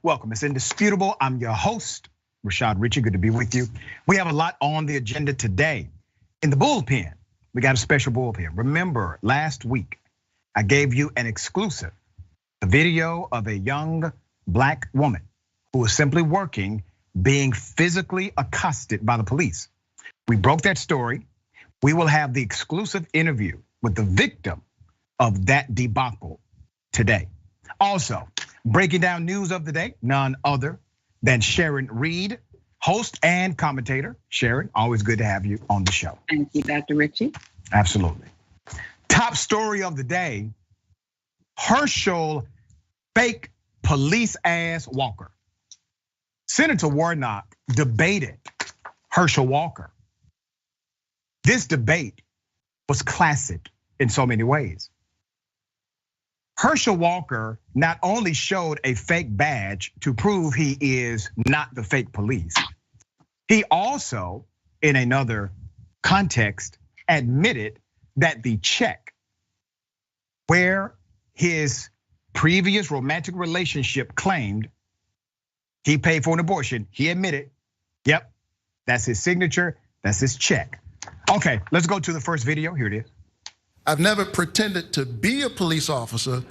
Welcome, it's indisputable. I'm your host, Rashad Richey, good to be with you. We have a lot on the agenda today. In the bullpen, we got a special bullpen. Remember, last week, I gave you an exclusive, a video of a young black woman who was simply working, being physically accosted by the police. We broke that story. We will have the exclusive interview with the victim of that debacle today. Also, breaking down news of the day, none other than Sharon Reed, host and commentator. Sharon, always good to have you on the show. Thank you, Dr. Richey. Absolutely. Top story of the day, Herschel fake police ass Walker. Senator Warnock debated Herschel Walker. This debate was classic in so many ways. Herschel Walker not only showed a fake badge to prove he is not the fake police, he also, in another context, admitted that the check where his previous romantic relationship claimed he paid for an abortion, he admitted, yep, that's his signature, that's his check. Okay, let's go to the first video, here it is. I've never pretended to be a police officer,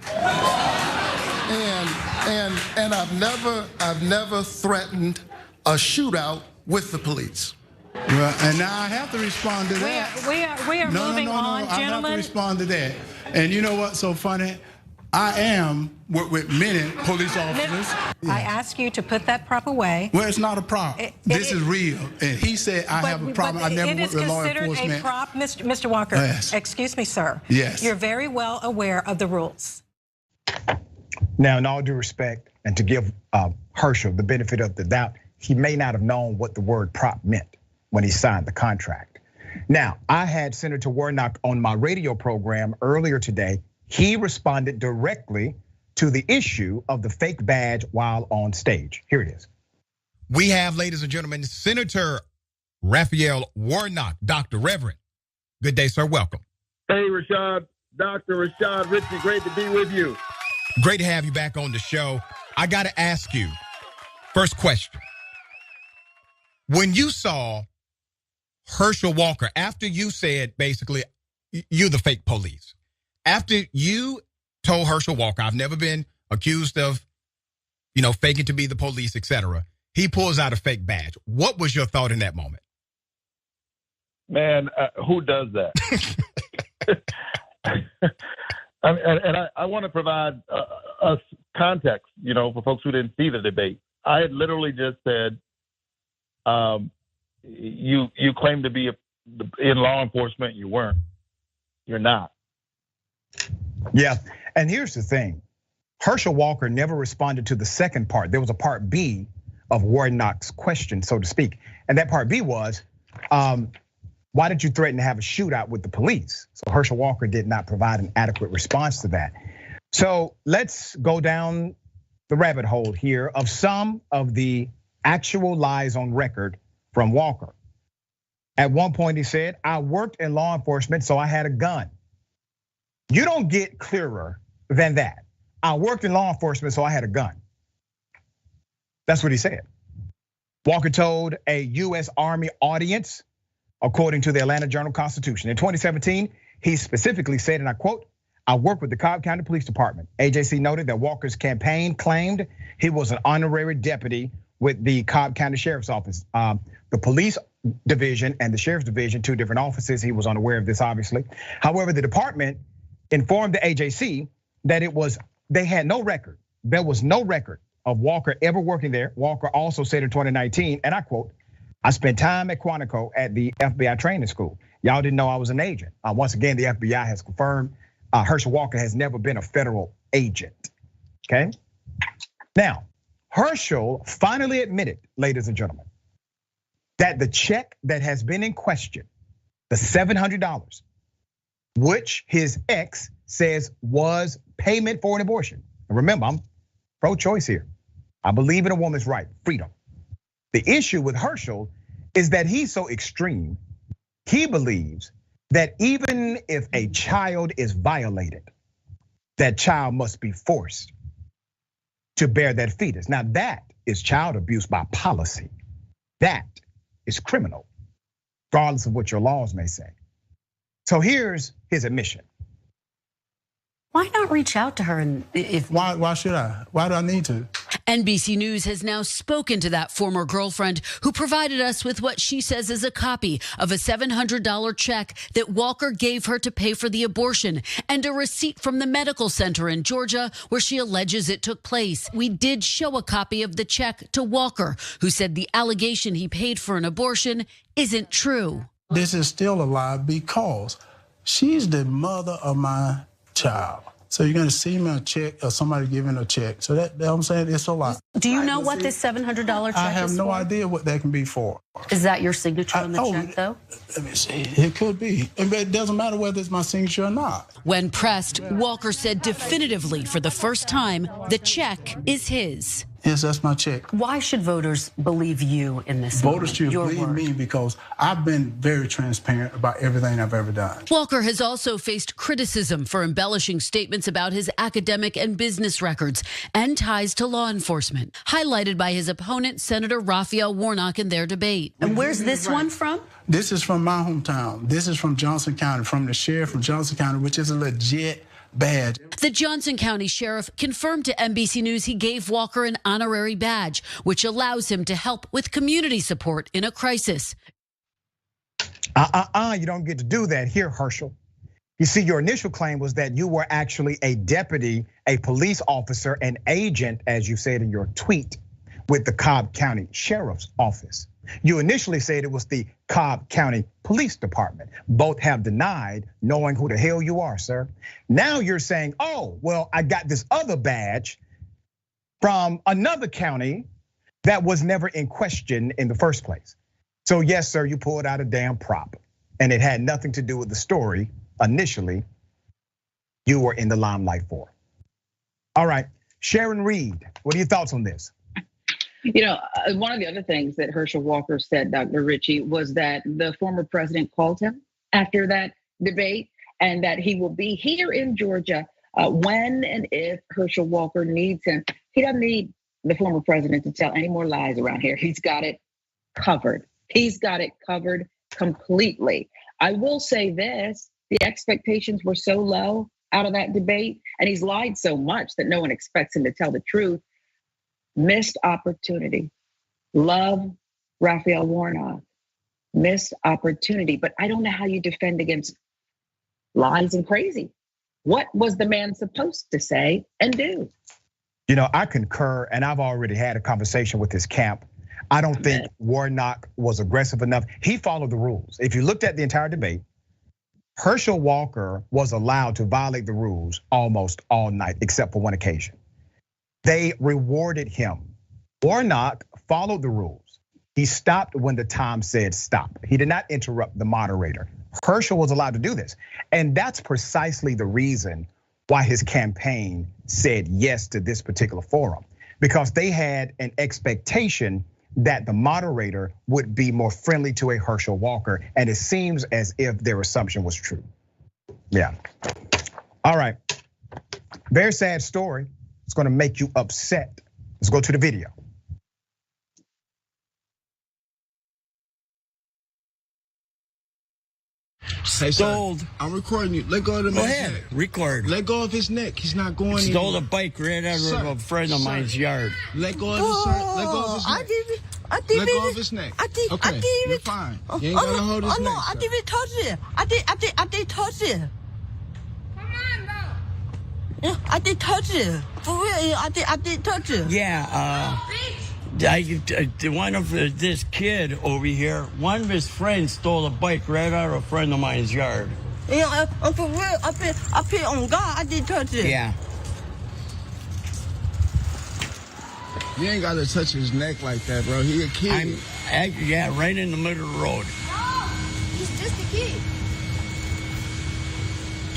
and I've never threatened a shootout with the police. Well, and now I have to respond to that. We are moving on, gentlemen. I have to respond to that. And you know what's so funny? I am with many police officers. I ask you to put that prop away. Well, it's not a prop. This is real. And he said I have a problem. I never worked with law enforcement. It is considered a prop, Mr. Walker. Yes. Excuse me, sir. Yes. You're very well aware of the rules. Now, in all due respect, and to give Herschel the benefit of the doubt, he may not have known what the word prop meant when he signed the contract. Now, I had Senator Warnock on my radio program earlier today. He responded directly to the issue of the fake badge while on stage. Here it is. We have, ladies and gentlemen, Senator Raphael Warnock, Dr. Reverend. Good day, sir, welcome. Hey, Rashad, Dr. Rashad Richey, great to be with you. Great to have you back on the show. I gotta ask you, first question. When you saw Herschel Walker, after you said basically, you're the fake police, after you told Herschel Walker, I've never been accused of, faking to be the police, etc. He pulls out a fake badge. What was your thought in that moment? Man, who does that? I want to provide us context, for folks who didn't see the debate. I had literally just said, you claim to be in law enforcement, you weren't. You're not. Yeah, and here's the thing. Herschel Walker never responded to the second part. There was a part B of Warnock's question, so to speak. And that part B was, why did you threaten to have a shootout with the police? So Herschel Walker did not provide an adequate response to that. So let's go down the rabbit hole here of some of the actual lies on record from Walker. At one point he said, I worked in law enforcement, so I had a gun. You don't get clearer than that. I worked in law enforcement, so I had a gun. That's what he said. Walker told a US Army audience, according to the Atlanta Journal-Constitution. In 2017, he specifically said, and I quote, I work with the Cobb County Police Department. AJC noted that Walker's campaign claimed he was an honorary deputy with the Cobb County Sheriff's Office. The police division and the sheriff's division, two different offices. He was unaware of this, obviously. However, the department informed the AJC that they had no record. There was no record of Walker ever working there. Walker also said in 2019, and I quote, I spent time at Quantico at the FBI training school. Y'all didn't know I was an agent. Once again, the FBI has confirmed Herschel Walker has never been a federal agent, okay? Now, Herschel finally admitted, ladies and gentlemen, that the check that has been in question, the $700, which his ex says was payment for an abortion. And remember, I'm pro-choice here. I believe in a woman's right, freedom. The issue with Herschel is that he's so extreme, he believes that even if a child is violated, that child must be forced to bear that fetus. Now that is child abuse by policy. That is criminal, regardless of what your laws may say. So here's his admission. Why not reach out to her? And if Why should I? Why do I need to? NBC News has now spoken to that former girlfriend who provided us with what she says is a copy of a $700 check that Walker gave her to pay for the abortion and a receipt from the medical center in Georgia where she alleges it took place. We did show a copy of the check to Walker, who said the allegation he paid for an abortion isn't true. This is still a lie because she's the mother of my child. So you're going to see me a check or somebody giving a check. So that I'm saying it's a lie. do you know what this $700 check I have is no for? idea what that can be for. Is that your signature on the check, though? Let me see. It could be. It doesn't matter whether it's my signature or not. When pressed, Walker said definitively for the first time the check is his. Yes, that's my check. Why should voters believe you in this? Voters should Your believe word. me because I've been very transparent about everything I've ever done. Walker has also faced criticism for embellishing statements about his academic and business records and ties to law enforcement, highlighted by his opponent, Senator Raphael Warnock, in their debate. And where's this one from? This is from my hometown. This is from Johnson County, from the sheriff from Johnson County, which is a legit badge. The Johnson County Sheriff confirmed to NBC News he gave Walker an honorary badge, which allows him to help with community support in a crisis. You don't get to do that here, Herschel. You see, your initial claim was that you were actually a deputy, a police officer, an agent, as you said in your tweet, with the Cobb County Sheriff's Office. You initially said it was the Cobb County Police Department. Both have denied knowing who the hell you are, sir. Now you're saying, oh, well, I got this other badge from another county that was never in question in the first place. So yes, sir, you pulled out a damn prop and it had nothing to do with the story initially you were in the limelight for. All right, Sharon Reed, what are your thoughts on this? You know, one of the other things that Herschel Walker said, Dr. Ritchie, was that the former president called him after that debate and that he will be here in Georgia when and if Herschel Walker needs him. He doesn't need the former president to tell any more lies around here. He's got it covered. He's got it covered completely. I will say this, the expectations were so low out of that debate, and he's lied so much that no one expects him to tell the truth. Missed opportunity. Love Raphael Warnock. Missed opportunity. But I don't know how you defend against lies and crazy. What was the man supposed to say and do? You know, I concur, and I've already had a conversation with his camp. I don't think Warnock was aggressive enough. He followed the rules. If you looked at the entire debate, Herschel Walker was allowed to violate the rules almost all night, except for one occasion. They rewarded him. Warnock followed the rules. He stopped when the time said stop. He did not interrupt the moderator. Herschel was allowed to do this. And that's precisely the reason why his campaign said yes to this particular forum, because they had an expectation that the moderator would be more friendly to a Herschel Walker. And it seems as if their assumption was true. Yeah. All right. Very sad story. It's going to make you upset. Let's go to the video. Hey, Sold. I'm recording you. Let go of the man's neck. Record. Let go of his neck. He's not going anywhere. Stole a bike right out of a friend of mine's yard. Let go of his neck. Let go of his neck. I did Let go of his neck. Okay, you're fine. You ain't gotta hold his neck. No, I didn't touch it. I did touch it. Come on, bro. Yeah, I did touch it. For real, I did touch it. Yeah, one of this kid over here, one of his friends stole a bike right out of a friend of mine's yard. Yeah, for real, I put on God, I did touch it. Yeah. You ain't gotta touch his neck like that, bro. He a kid. Yeah, right in the middle of the road. No, he's just a kid.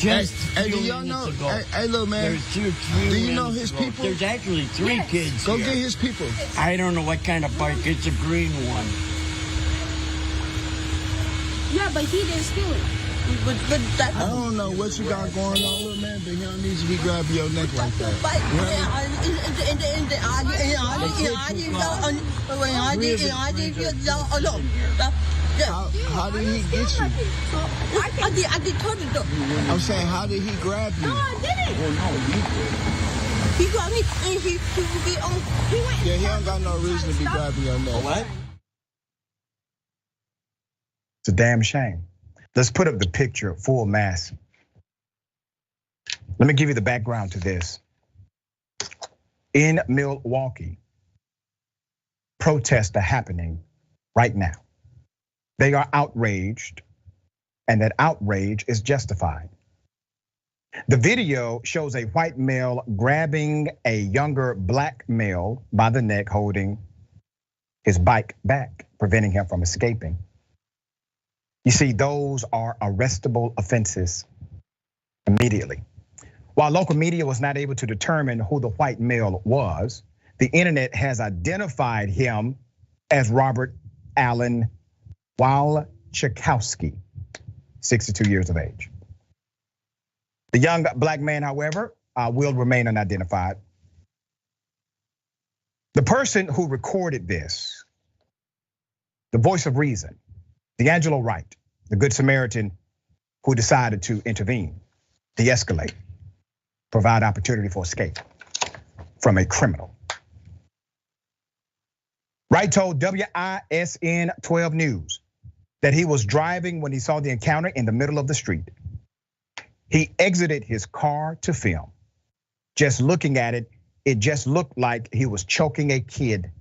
Hey, do y'all know? Hey, little man. There's two do you know his people? There's actually three kids. Go here. get his people. I don't know what kind of bike. It's a green one. Yeah, but he didn't steal it. I don't know what you got going on, little man, but he don't need to be grabbing your neck like that. How did he get you? I did touch him. I'm saying, how did he grab you? No, I didn't. Well, no, you did. He grabbed me and he went. Yeah, he don't got no reason to be grabbing your neck. What? It's a damn shame. Let's put up the picture full mass. Let me give you the background to this. In Milwaukee, protests are happening right now. They are outraged, and that outrage is justified. The video shows a white male grabbing a younger black male by the neck, holding his bike back, preventing him from escaping. You see, those are arrestable offenses immediately. While local media was not able to determine who the white male was, the internet has identified him as Robert Allen Walchikowski, 62 years of age. The young black man, however, will remain unidentified. The person who recorded this, the voice of reason, D'Angelo Wright, the Good Samaritan who decided to intervene, de-escalate, provide opportunity for escape from a criminal. Wright told WISN 12 News that he was driving when he saw the encounter in the middle of the street. He exited his car to film. Just looking at it, it just looked like he was choking a kid.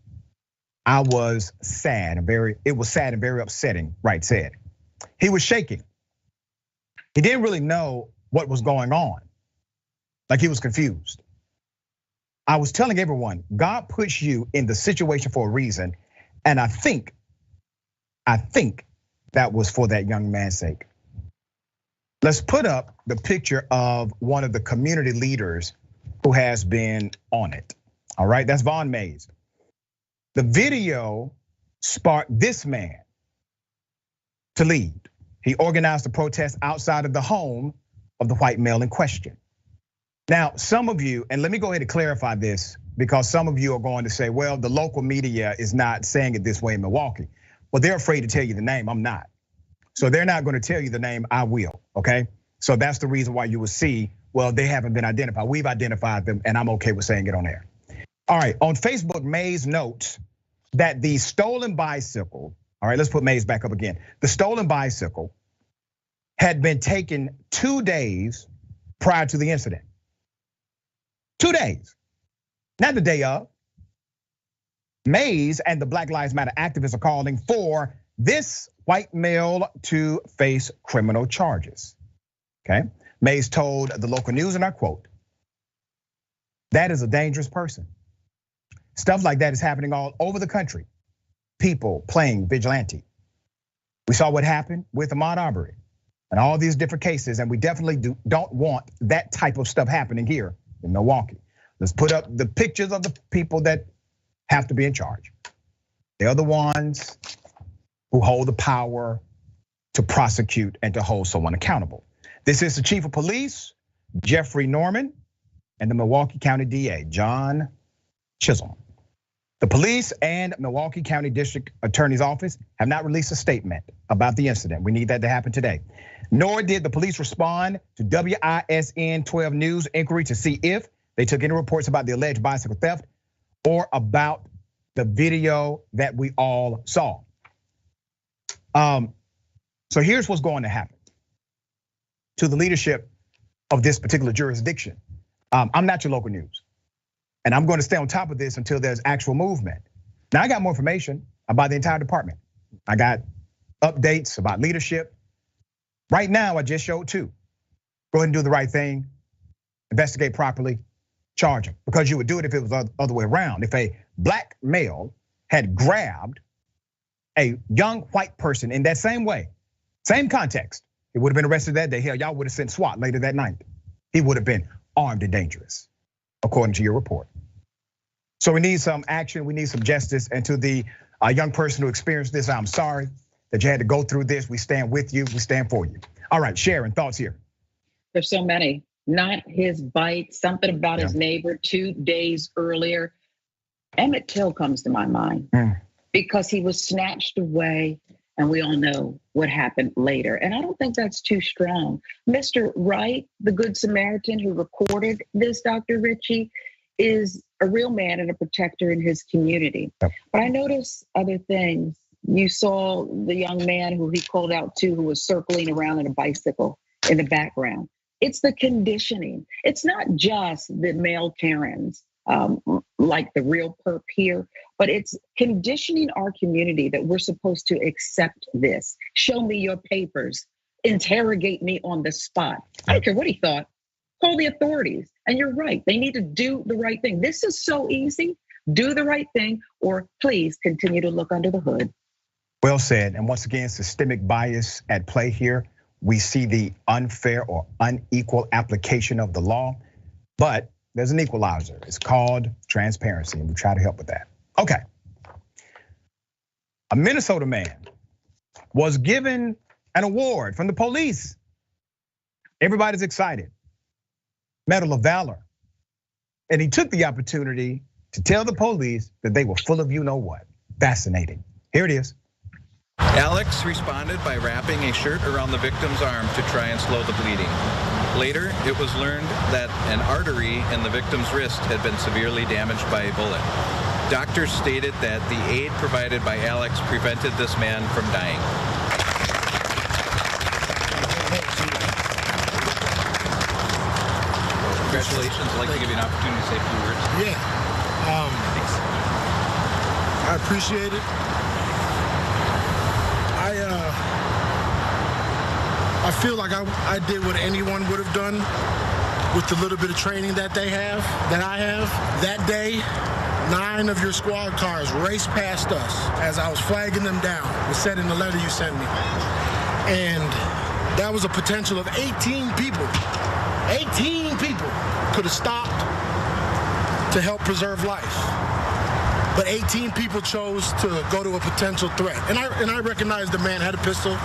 I was sad and it was sad and very upsetting, Wright said. He was shaking. He didn't really know what was going on. Like he was confused. I was telling everyone, God puts you in the situation for a reason. And I think that was for that young man's sake. Let's put up the picture of one of the community leaders who has been on it. All right, that's Vaughn Mays. The video sparked this man to lead. He organized the protest outside of the home of the white male in question. Now, some of you, and let me go ahead and clarify this, because some of you are going to say, well, the local media is not saying it this way in Milwaukee. Well, they're afraid to tell you the name, I'm not. So they're not gonna tell you the name, I will, okay? So that's the reason why you will see, well, they haven't been identified. We've identified them, and I'm okay with saying it on air. All right, on Facebook, Mays notes that the stolen bicycle, all right, let's put Mays back up again. The stolen bicycle had been taken 2 days prior to the incident. 2 days, not the day of. Mays and the Black Lives Matter activists are calling for this white male to face criminal charges, okay? Mays told the local news, and I quote, "That is a dangerous person. Stuff like that is happening all over the country. People playing vigilante. We saw what happened with Ahmaud Arbery and all these different cases, and we definitely don't want that type of stuff happening here in Milwaukee. Let's put up the pictures of the people that have to be in charge. They're the ones who hold the power to prosecute and to hold someone accountable. This is the chief of police, Jeffrey Norman, and the Milwaukee County DA, John Chisholm. The police and Milwaukee County District Attorney's Office have not released a statement about the incident. We need that to happen today. Nor did the police respond to WISN 12 News inquiry to see if they took any reports about the alleged bicycle theft or about the video that we all saw. So here's what's going to happen to the leadership of this particular jurisdiction. I'm not your local news, and I'm going to stay on top of this until there's actual movement. Now I got more information about the entire department. I got updates about leadership. Right now, I just showed 2. Go ahead and do the right thing, investigate properly, charge him, because you would do it if it was the other way around. If a black male had grabbed a young white person in that same way, same context, he would have been arrested that day. Hell, y'all would have sent SWAT later that night. He would have been armed and dangerous, according to your report. So we need some action, we need some justice. And to the young person who experienced this, I'm sorry that you had to go through this. We stand with you, we stand for you. All right, Sharon, thoughts here? There's so many. Not his bite, something about his neighbor 2 days earlier. Emmett Till comes to my mind because he was snatched away, and we all know what happened later. And I don't think that's too strong. Mr. Wright, the Good Samaritan who recorded this, Dr. Richie, is a real man and a protector in his community. But I noticed other things. You saw the young man who he called out to, who was circling around on a bicycle in the background. It's the conditioning. It's not just the male Karens, like the real perp here, but it's conditioning our community that we're supposed to accept this. Show me your papers, interrogate me on the spot. I don't care what he thought, call the authorities. And you're right, they need to do the right thing. This is so easy, do the right thing, or please continue to look under the hood. Well said, and once again, systemic bias at play here. We see the unfair or unequal application of the law, but there's an equalizer. It's called transparency, and we try to help with that. Okay. A Minnesota man was given an award from the police. Everybody's excited. Medal of Valor. And he took the opportunity to tell the police that they were full of you know what. Fascinating. Here it is. Alex responded by wrapping a shirt around the victim's arm to try and slow the bleeding. Later, it was learned that an artery in the victim's wrist had been severely damaged by a bullet. Doctors stated that the aid provided by Alex prevented this man from dying. Congratulations. I'd like to give you an opportunity to say a few words. Yeah, I appreciate it. I feel like I did what anyone would have done with the little bit of training that I have. That day, 9 of your squad cars raced past us as I was flagging them down. It was said in the letter you sent me. And that was a potential of 18 people. 18 people could have stopped to help preserve life. But 18 people chose to go to a potential threat. And I recognized the man had a pistol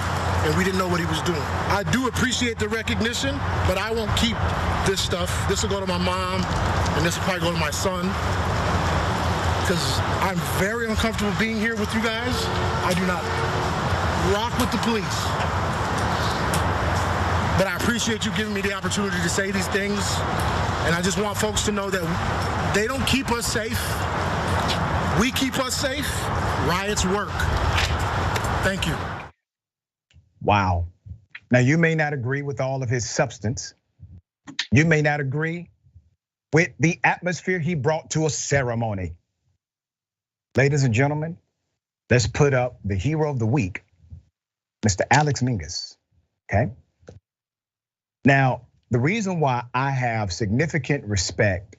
and we didn't know what he was doing. I do appreciate the recognition, but I won't keep this stuff. This will go to my mom and this will probably go to my son. Because I'm very uncomfortable being here with you guys. I do not rock with the police. But I appreciate you giving me the opportunity to say these things. And I just want folks to know that they don't keep us safe. We keep us safe. Riots work. Thank you. Wow. Now, you may not agree with all of his substance. You may not agree with the atmosphere he brought to a ceremony. Ladies and gentlemen, let's put up the hero of the week, Mr. Alex Mingus, okay? Now, the reason why I have significant respect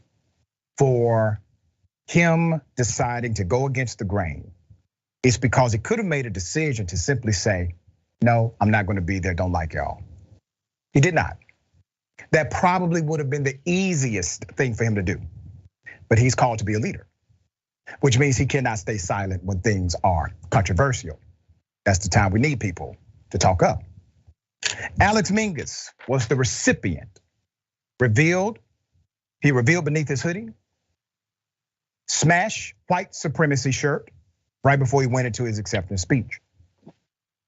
for him deciding to go against the grain is because he could have made a decision to simply say, no, I'm not gonna be there, don't like y'all. He did not. That probably would have been the easiest thing for him to do. But he's called to be a leader, which means he cannot stay silent when things are controversial. That's the time we need people to talk up. Alex Mingus was the recipient, he revealed beneath his hoodie, smash white supremacy shirt right before he went into his acceptance speech.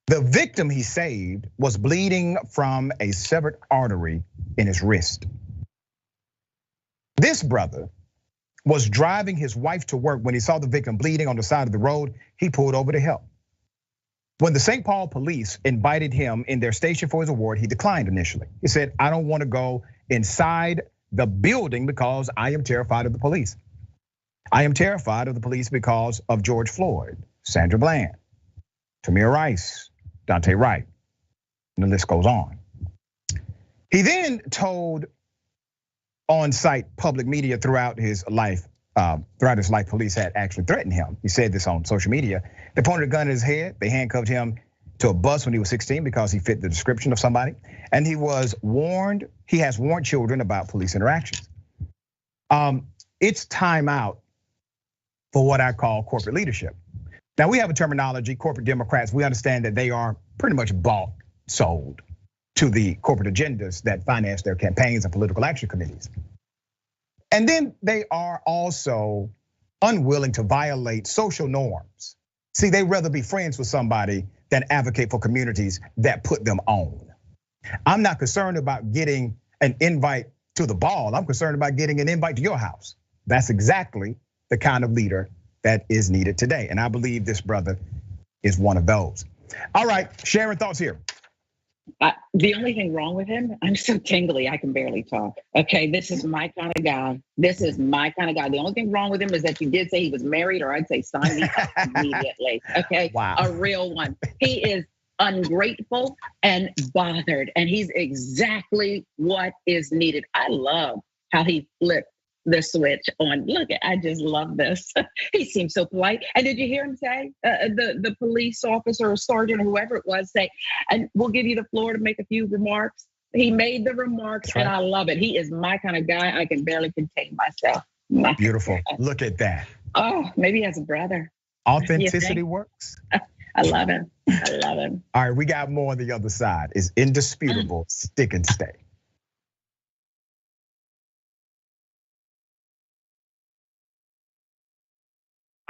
The victim he saved was bleeding from a severed artery in his wrist. This brother was driving his wife to work when he saw the victim bleeding on the side of the road. He pulled over to help. When the St. Paul police invited him in their station for his award, he declined initially. He said, I don't want to go inside the building because I am terrified of the police. I am terrified of the police because of George Floyd, Sandra Bland, Tamir Rice, Dante Wright, and the list goes on. He then told on-site public media throughout his life, police had actually threatened him. He said this on social media. They pointed a gun at his head. They handcuffed him to a bus when he was 16 because he fit the description of somebody. And he has warned children about police interactions. It's time out for what I call corporate leadership. Now we have a terminology, corporate Democrats. We understand that they are pretty much bought, sold to the corporate agendas that finance their campaigns and political action committees. And then they are also unwilling to violate social norms. See, they'd rather be friends with somebody than advocate for communities that put them on. I'm not concerned about getting an invite to the ball. I'm concerned about getting an invite to your house. That's exactly the kind of leader that is needed today. And I believe this brother is one of those. All right, Sharon, thoughts here. The only thing wrong with him, I'm so tingly, I can barely talk. Okay, this is my kind of guy. This is my kind of guy. The only thing wrong with him is that you did say he was married, or I'd say sign me up immediately. Okay, wow. A real one. He is ungrateful and bothered, and he's exactly what is needed. I love how he flipped the switch on. Look, I just love this. He seems so polite. And did you hear him say, the police officer or sergeant or whoever it was say, and we'll give you the floor to make a few remarks. He made the remarks, and I love it. He is my kind of guy. I can barely contain myself. Beautiful. Look at that. Oh, maybe he has a brother. Authenticity works. I love him. I love him. All right, we got more on the other side. It's indisputable. Stick and stay.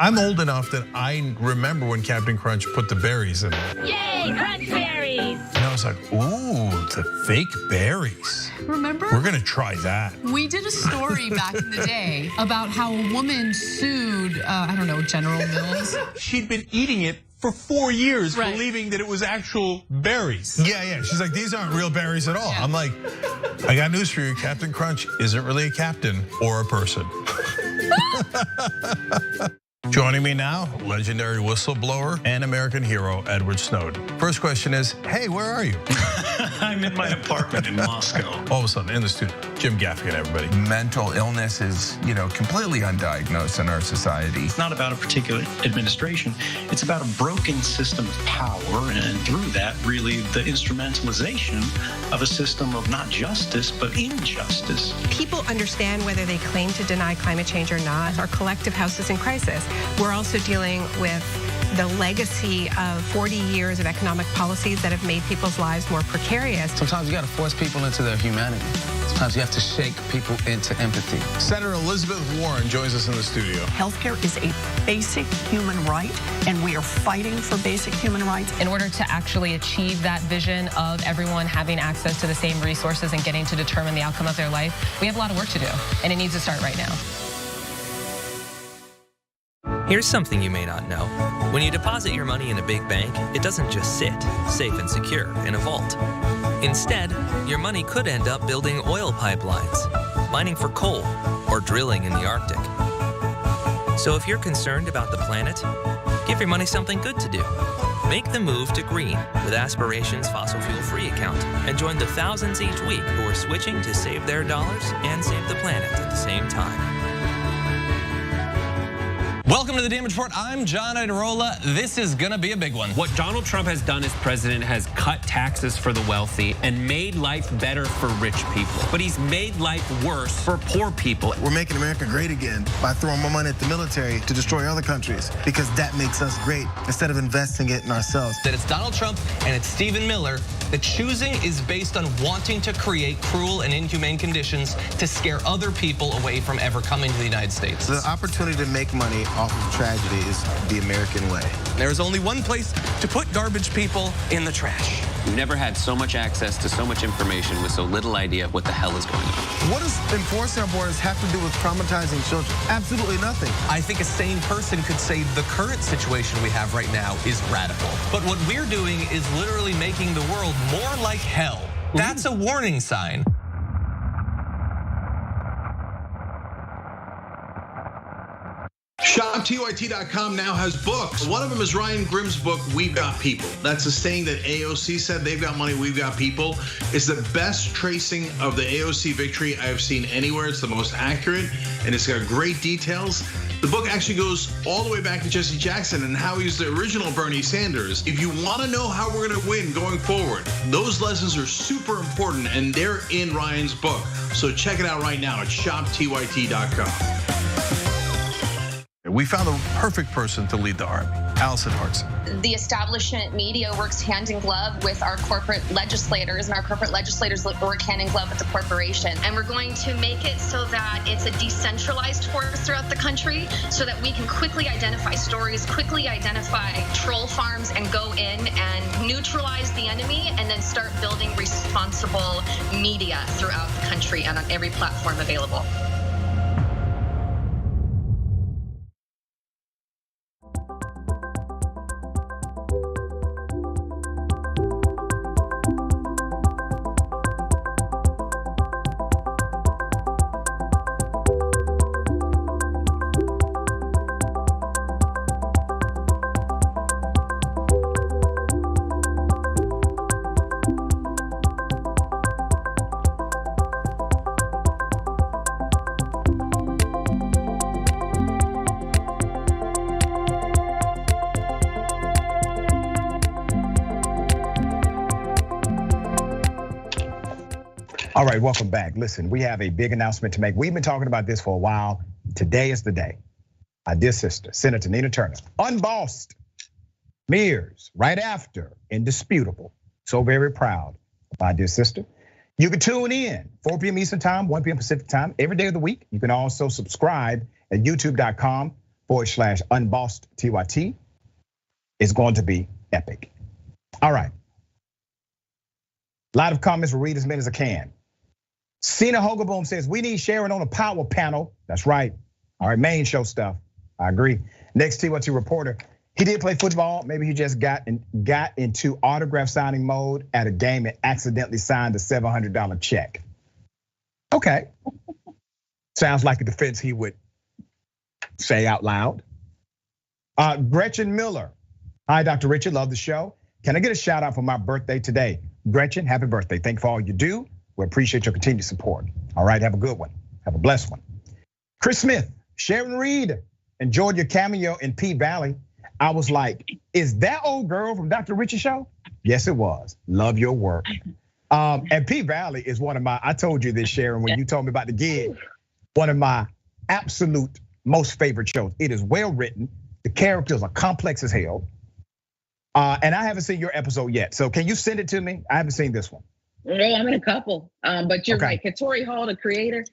I'm old enough that I remember when Captain Crunch put the berries in it. Yay, crunch berries! And I was like, ooh, the fake berries. Remember? We're gonna try that. We did a story back in the day about how a woman sued, I don't know, General Mills. She'd been eating it for 4 years, believing that it was actual berries. Yeah, she's like, these aren't real berries at all. Yeah. I'm like, I got news for you, Captain Crunch isn't really a captain or a person. Joining me now, legendary whistleblower and American hero, Edward Snowden. First question is, hey, where are you? I'm in my apartment in Moscow. All of a sudden, in the studio, Jim Gaffigan, everybody. Mental illness is, completely undiagnosed in our society. It's not about a particular administration. It's about a broken system of power, and through that, really, the instrumentalization of a system of not justice, but injustice. People understand whether they claim to deny climate change or not. Our collective house is in crisis. We're also dealing with the legacy of 40 years of economic policies that have made people's lives more precarious. Sometimes you got to force people into their humanity. Sometimes you have to shake people into empathy. Senator Elizabeth Warren joins us in the studio. Healthcare is a basic human right, and we are fighting for basic human rights. In order to actually achieve that vision of everyone having access to the same resources and getting to determine the outcome of their life, we have a lot of work to do, and it needs to start right now. Here's something you may not know. When you deposit your money in a big bank, it doesn't just sit, safe and secure, in a vault. Instead, your money could end up building oil pipelines, mining for coal, or drilling in the Arctic. So if you're concerned about the planet, give your money something good to do. Make the move to green with Aspiration's fossil fuel-free account and join the thousands each week who are switching to save their dollars and save the planet at the same time. Welcome to the Damage Report. I'm John Idarola. This is gonna be a big one. What Donald Trump has done as president has cut taxes for the wealthy and made life better for rich people. But he's made life worse for poor people. We're making America great again by throwing more money at the military to destroy other countries, because that makes us great instead of investing it in ourselves. That it's Donald Trump and it's Stephen Miller. The choosing is based on wanting to create cruel and inhumane conditions to scare other people away from ever coming to the United States. The opportunity to make money off of tragedy is the American way. There's only one place to put garbage people: in the trash. We've never had so much access to so much information with so little idea of what the hell is going on. What does enforcing our borders have to do with traumatizing children? Absolutely nothing. I think a sane person could say the current situation we have right now is radical. But what we're doing is literally making the world more like hell. That's a warning sign. ShopTYT.com now has books. One of them is Ryan Grimm's book, We've Got People. That's a saying that AOC said, they've got money, we've got people. It's the best tracing of the AOC victory I've seen anywhere. It's the most accurate, and it's got great details. The book actually goes all the way back to Jesse Jackson and how he's the original Bernie Sanders. If you want to know how we're going to win going forward, those lessons are super important, and they're in Ryan's book. So check it out right now at ShopTYT.com. We found the perfect person to lead the army. Allison Hartson. The establishment media works hand in glove with our corporate legislators, and our corporate legislators work hand in glove with the corporation. And we're going to make it so that it's a decentralized force throughout the country so that we can quickly identify stories, quickly identify troll farms, and go in and neutralize the enemy, and then start building responsible media throughout the country and on every platform available. All right, welcome back. Listen, we have a big announcement to make. We've been talking about this for a while. Today is the day. Our dear sister, Senator Nina Turner, unbossed Mears right after Indisputable. So very proud of my dear sister. You can tune in 4 p.m. Eastern time, 1 p.m. Pacific time, every day of the week. You can also subscribe at youtube.com/unbossedTYT. It's going to be epic. All right. A lot of comments, we'll read as many as I can. Cena Hogaboom says, we need Sharon on a power panel. That's right. All right, main show stuff. I agree. Next TYT reporter. He did play football. Maybe he just got into autograph signing mode at a game and accidentally signed a $700 check. Okay. Sounds like a defense he would say out loud. Gretchen Miller. Hi, Dr. Richard, love the show. Can I get a shout out for my birthday today? Gretchen, happy birthday. Thank you for all you do. We appreciate your continued support. All right, have a good one. Have a blessed one. Chris Smith, Sharon Reed, enjoyed your cameo in P Valley. I was like, is that old girl from Dr. Richard show? Yes, it was. Love your work. And P Valley is one of my, I told you this, Sharon, when you told me about the gig, one of my absolute most favorite shows. It is well written. The characters are complex as hell. And I haven't seen your episode yet. So can you send it to me? I haven't seen this one. No, I'm in a couple. But you're right. Katori Hall, the creator,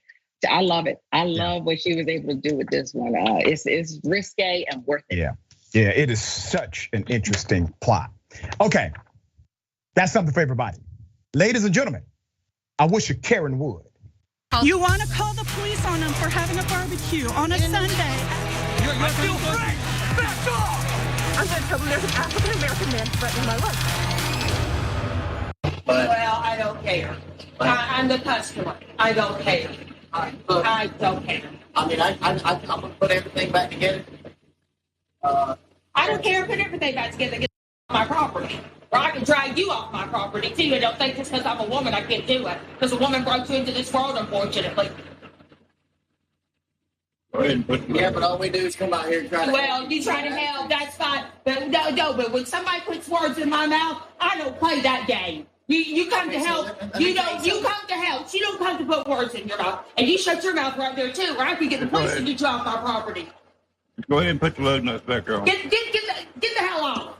I love it. I love what she was able to do with this one. It's risque and worth it. Yeah, it is such an interesting plot. Okay, that's something for everybody. Ladies and gentlemen, I wish you Karen would. You want to call the police on them for having a barbecue on a Sunday. I feel free. Back off. I'm going to tell them there's an African-American man threatening my life. Well, I don't care. I'm the customer. I don't care. I don't care. I mean, I'm gonna put everything back together. I don't care. Put everything back together. Get off my property. Or I can drag you off my property too. And don't think just because I'm a woman I can't do it. Because a woman brought you into this world, unfortunately. Yeah, but all we do is come out here and try to. Well, you try to help. That's fine. But no. But when somebody puts words in my mouth, I don't play that game. You come to help. You come to help. You don't come to put words in your mouth. And you shut your mouth right there too, or I can get the police to get you off my property. Go ahead and put the load nuts back on. Get the hell off.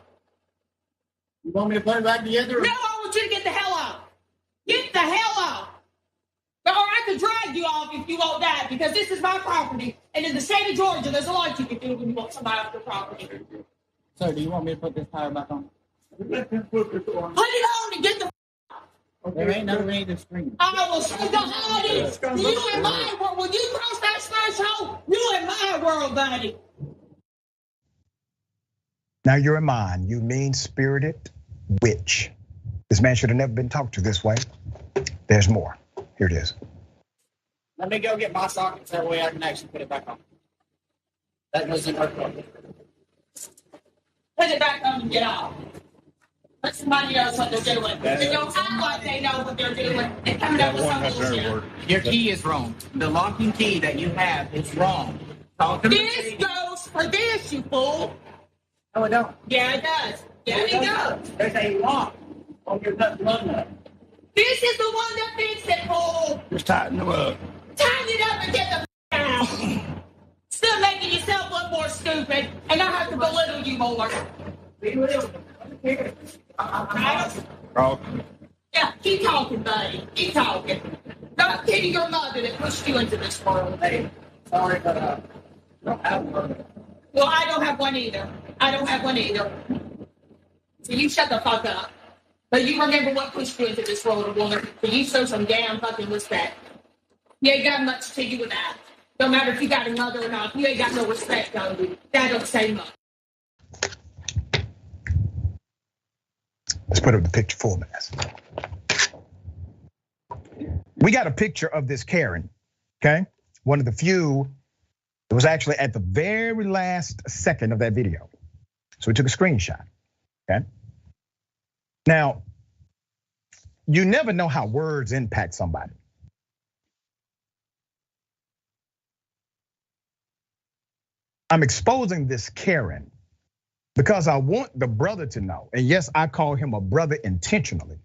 You want me to put it back together? No, I want you to get the hell off. Get the hell off. Or I could drag you off if you want that, because this is my property. And in the state of Georgia, there's a lot you can do when you want somebody off your property. Sir, do you want me to put this tire back on? Put it on and get the. There ain't no way to scream. I will show the audience. You in my world. When you cross that threshold, you in my world, buddy. Now you're in mine, you mean-spirited witch. This man should have never been talked to this way. There's more. Here it is. Let me go get my sockets, that way I can actually put it back on. That doesn't work. Put it back on and get off. Let somebody knows what they're doing. They don't act like they know what they're doing and coming up with some bullshit. Your key is wrong. The locking key that you have is wrong. This goes for this, you fool. No, it don't. Yeah, it does. Yeah, it does. There's a lock on your nut plug nut. This is the one that fixed it, fool. Just tighten them up. Tighten it up and get the out. Still making making yourself look more stupid, and I have to belittle you more. Yeah, keep talking, buddy. Keep talking. Don't pity your mother that pushed you into this world. Hey, sorry, but I don't have one. Well, I don't have one either. I don't have one either. So you shut the fuck up. But you remember what pushed you into this world, woman. So you show some damn fucking respect. You ain't got much to do with that. No matter if you got a mother or not, you ain't got no respect on you. That don't say much. Let's put up the picture full mass. We got a picture of this Karen, okay? One of the few that was actually at the very last second of that video. So we took a screenshot, okay? Now, you never know how words impact somebody. I'm exposing this Karen because I want the brother to know, and yes, I call him a brother intentionally.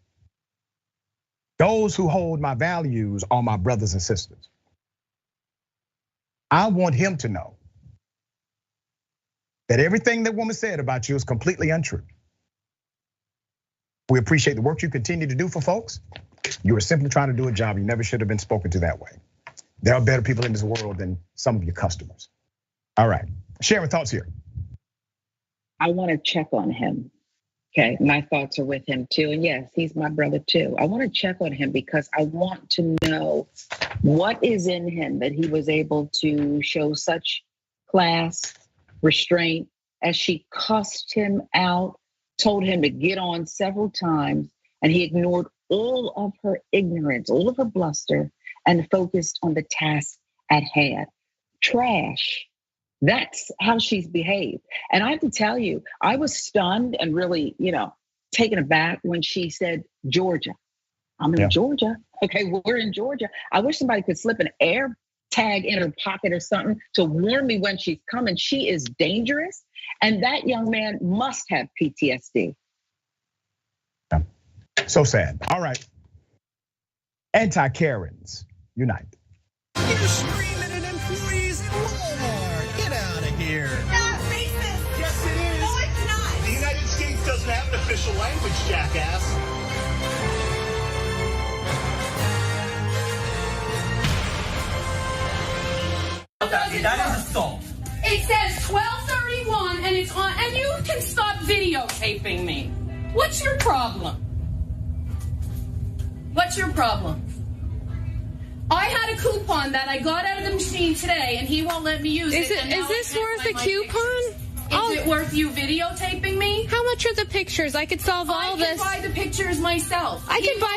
Those who hold my values are my brothers and sisters. I want him to know that everything that woman said about you is completely untrue. We appreciate the work you continue to do for folks. You were simply trying to do a job. You never should have been spoken to that way. There are better people in this world than some of your customers. All right, Sharon, thoughts here. I want to check on him. Okay, my thoughts are with him too. And yes, he's my brother too. I want to check on him because I want to know what is in him that he was able to show such class, restraint, as she cussed him out, told him to get on several times, and he ignored all of her ignorance, all of her bluster, and focused on the task at hand. Trash. That's how she's behaved. And I have to tell you, I was stunned and really, taken aback when she said, Georgia. I'm in Georgia. Okay, we're in Georgia. I wish somebody could slip an air tag in her pocket or something to warn me when she's coming. She is dangerous. And that young man must have PTSD. So sad. All right. Anti-Karens, unite. You're screaming at employees in Walmart. Get out of here. That's racist. Yes, it is. No, it's not. The United States doesn't have an official language, jackass. That is assault. It says 12:31 and it's on, and you can stop videotaping me. What's your problem? What's your problem? I had a coupon that I got out of the machine today, and he won't let me use it. Is this worth a coupon? Is it worth you videotaping me? How much are the pictures? I could solve all this. I can buy the pictures myself.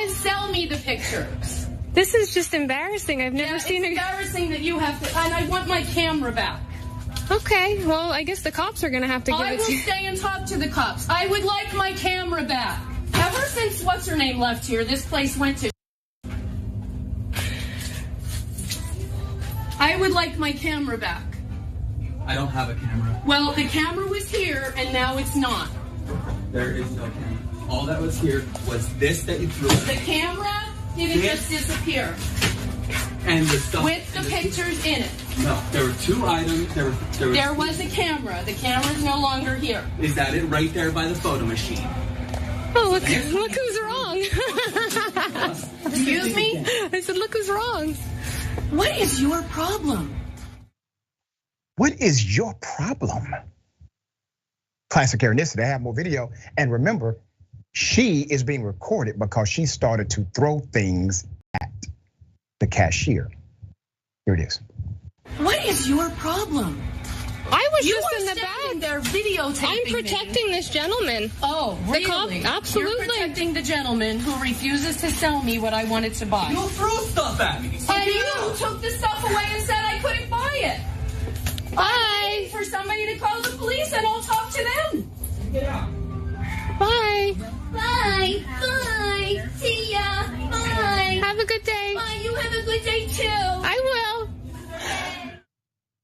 Sell me the pictures. This is just embarrassing. I've never seen it. It's embarrassing that you have to, and I want my camera back. Okay, well, I guess the cops are gonna have to give it to you. I will stay and talk to the cops. I would like my camera back. Ever since what's her name left here, this place went to. I would like my camera back. I don't have a camera. Well, the camera was here and now it's not. There is no camera. All that was here was this that you threw. The camera didn't just disappear. And the stuff. With the pictures in it. No, there were two items. There was a camera. The camera's no longer here. Is that it right there by the photo machine? Oh, look who's wrong. Excuse me? I said, look who's wrong. What is your problem? What is your problem? Classic Karen, they have more video. And remember, she is being recorded because she started to throw things at the cashier. Here it is. What is your problem? I was just in the back. They're videotaping. I'm protecting this gentleman. Oh, really? Absolutely. You're protecting the gentleman who refuses to sell me what I wanted to buy. You threw stuff at me. And you took the stuff away and said I couldn't buy it. I'm waiting for somebody to call the police and I'll talk to them. Get out. Bye. Bye. Bye. See ya. Bye. Have a good day. Bye. You have a good day too. I will.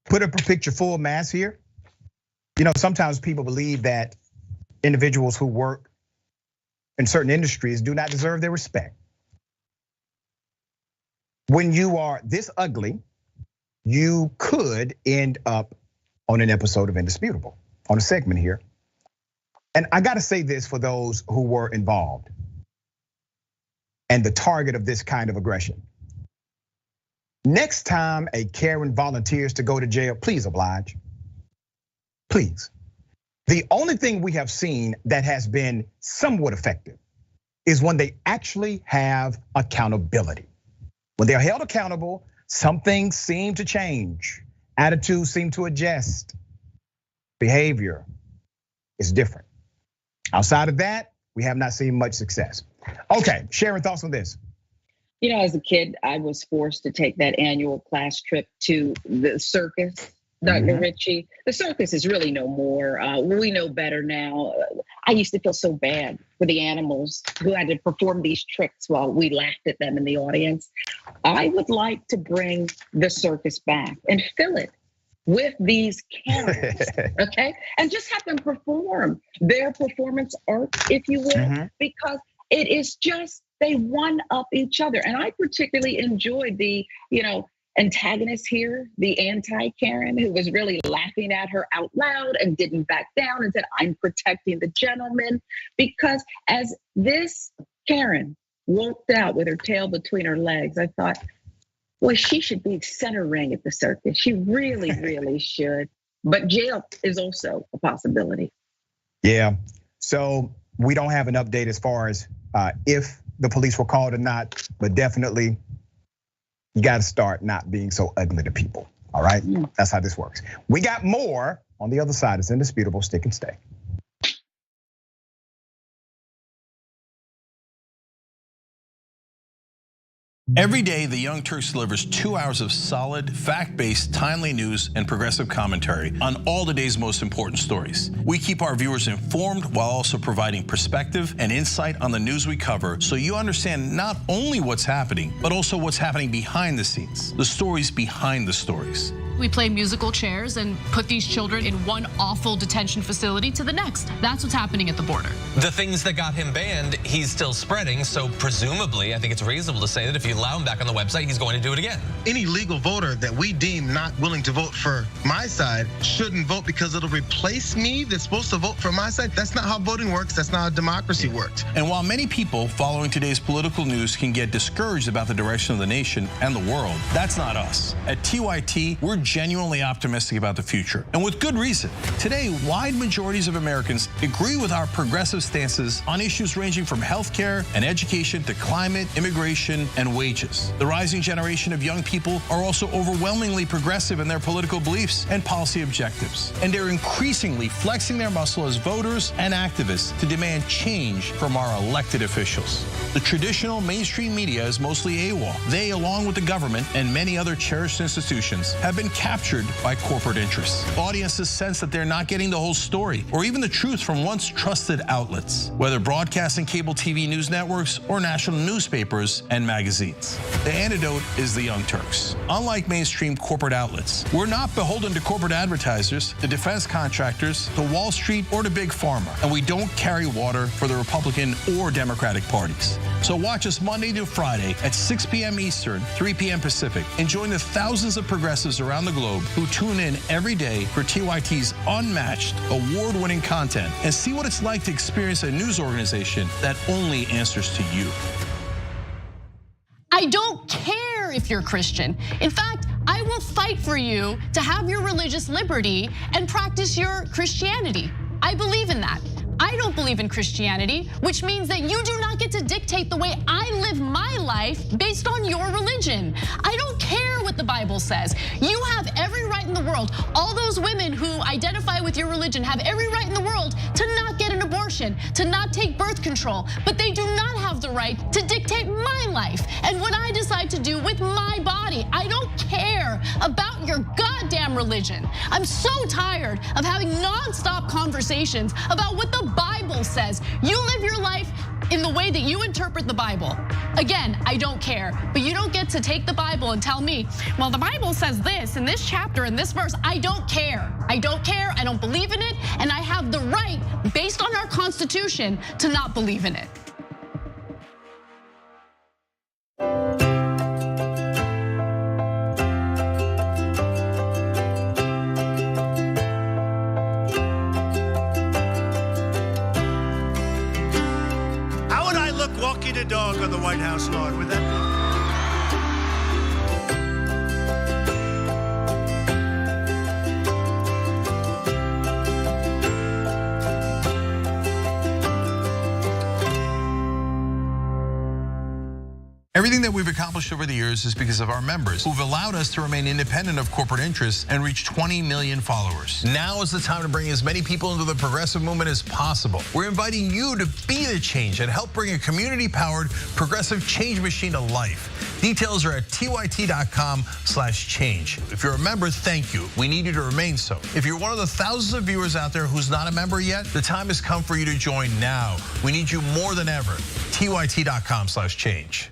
Put up a picture full mass here. Sometimes people believe that individuals who work in certain industries do not deserve their respect. When you are this ugly, you could end up on an episode of Indisputable, on a segment here. And I gotta say this for those who were involved and the target of this kind of aggression. Next time a Karen volunteers to go to jail, please oblige. Please. The only thing we have seen that has been somewhat effective is when they actually have accountability. When they're held accountable, some things seem to change. Attitudes seem to adjust. Behavior is different. Outside of that, we have not seen much success. Okay, Sharon, thoughts on this? You know, as a kid, I was forced to take that annual class trip to the circus, Dr. Ritchie. The circus is really no more. We know better now. I used to feel so bad for the animals who had to perform these tricks while we laughed at them in the audience. I would like to bring the circus back and fill it with these Karens, okay? And just have them perform their performance art, if you will, because it is just, they one up each other. And I particularly enjoyed the, antagonist here, the anti-Karen, who was really laughing at her out loud and didn't back down and said, I'm protecting the gentleman. Because as this Karen walked out with her tail between her legs, I thought, well, she should be center ring at the circus. She really, really should. But jail is also a possibility. Yeah, so we don't have an update as far as if the police were called or not, but definitely you gotta start not being so ugly to people, all right? That's how this works. We got more on the other side. It's Indisputable, stick and stay. Every day, the Young Turks delivers 2 hours of solid, fact-based, timely news and progressive commentary on all the day's most important stories. We keep our viewers informed while also providing perspective and insight on the news we cover, so you understand not only what's happening, but also what's happening behind the scenes, the stories behind the stories. We play musical chairs and put these children in one awful detention facility to the next. That's what's happening at the border. The things that got him banned, he's still spreading. So presumably, I think it's reasonable to say that if you allow him back on the website, he's going to do it again. Any legal voter that we deem not willing to vote for my side shouldn't vote because it'll replace me that's supposed to vote for my side. That's not how voting works. That's not how democracy works. And while many people following today's political news can get discouraged about the direction of the nation and the world, that's not us. At TYT, we're genuinely optimistic about the future, and with good reason. Today, wide majorities of Americans agree with our progressive stances on issues ranging from healthcare and education to climate, immigration, and wages. The rising generation of young people are also overwhelmingly progressive in their political beliefs and policy objectives, and they're increasingly flexing their muscle as voters and activists to demand change from our elected officials. The traditional mainstream media is mostly AWOL. They, along with the government and many other cherished institutions, have been captured by corporate interests. Audiences sense that they're not getting the whole story or even the truth from once trusted outlets, whether broadcasting cable TV news networks or national newspapers and magazines. The antidote is the Young Turks. Unlike mainstream corporate outlets, we're not beholden to corporate advertisers, the defense contractors, to Wall Street, or to Big Pharma, and we don't carry water for the Republican or Democratic parties. So watch us Monday to Friday at 6 p.m. Eastern, 3 p.m. Pacific, and join the thousands of progressives around the globe who tune in every day for TYT's unmatched, award-winning content and see what it's like to experience a news organization that only answers to you. I don't care if you're Christian. In fact, I will fight for you to have your religious liberty and practice your Christianity. I believe in that. I don't believe in Christianity, which means that you do not get to dictate the way I live my life based on your religion. I don't care what the Bible says. You have every right in the world. All those women who identify with your religion have every right in the world to not get an abortion, to not take birth control, but they do not have the right to dictate my life and what I decide to do with my body. I don't care about your goddamn religion. I'm so tired of having nonstop conversations about what the Bible says. You live your life in the way that you interpret the Bible. Again, I don't care, but you don't get to take the Bible and tell me, well, the Bible says this in this chapter, in this verse. I don't care. I don't care, I don't believe in it, and I have the right, based on our Constitution, to not believe in it. on the White House lawn. Would that be? Everything that we've accomplished over the years is because of our members who've allowed us to remain independent of corporate interests and reach 20 million followers. Now is the time to bring as many people into the progressive movement as possible. We're inviting you to be the change and help bring a community-powered progressive change machine to life. Details are at tyt.com/change. If you're a member, thank you. We need you to remain so. If you're one of the thousands of viewers out there who's not a member yet, the time has come for you to join now. We need you more than ever. tyt.com/change.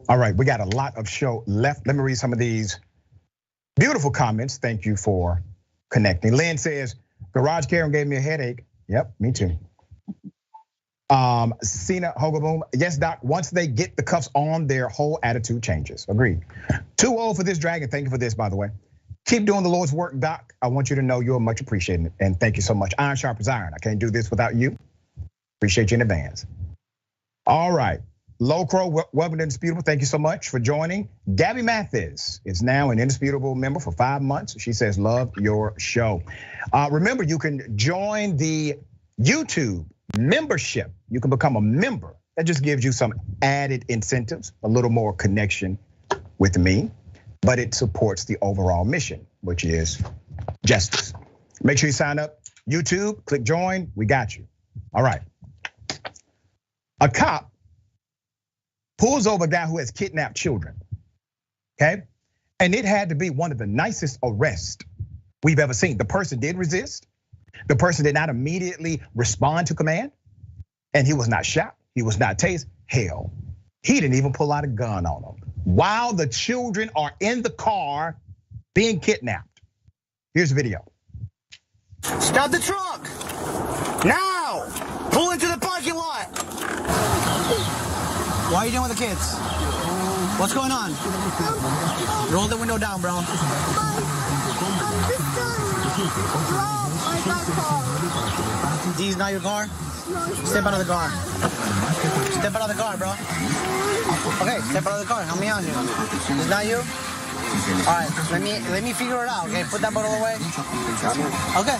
All right, we got a lot of show left. Let me read some of these beautiful comments. Thank you for connecting. Lynn says, Garage Karen gave me a headache. Yep, me too. Cena Hogaboom, yes, Doc, once they get the cuffs on, their whole attitude changes. Agreed. Too old for this dragon. Thank you for this, by the way. Keep doing the Lord's work, Doc. I want you to know you're much appreciated. And thank you so much. Iron sharp as iron. I can't do this without you. Appreciate you in advance. All right. Low Crow, welcome to Indisputable. Thank you so much for joining. Gabby Mathis is now an Indisputable member for 5 months. She says, love your show. Remember, you can join the YouTube membership. You can become a member. That just gives you some added incentives, a little more connection with me, but it supports the overall mission, which is justice. Make sure you sign up. YouTube, click join, we got you. All right. A cop pulls over a guy who has kidnapped children, okay? And it had to be one of the nicest arrests we've ever seen. The person did resist. The person did not immediately respond to command. And he was not shot, he was not tased. Hell, he didn't even pull out a gun on them. While the children are in the car being kidnapped. Here's the video. Stop the truck, now! Pull into the parking lot. Why are you doing with the kids? What's going on? Roll the window down, bro. These not your car? Step out of the car. Step out of the car, bro. Okay, step out of the car. Help me out here. It's not you? All right, let me figure it out. Okay, put that bottle away. Okay,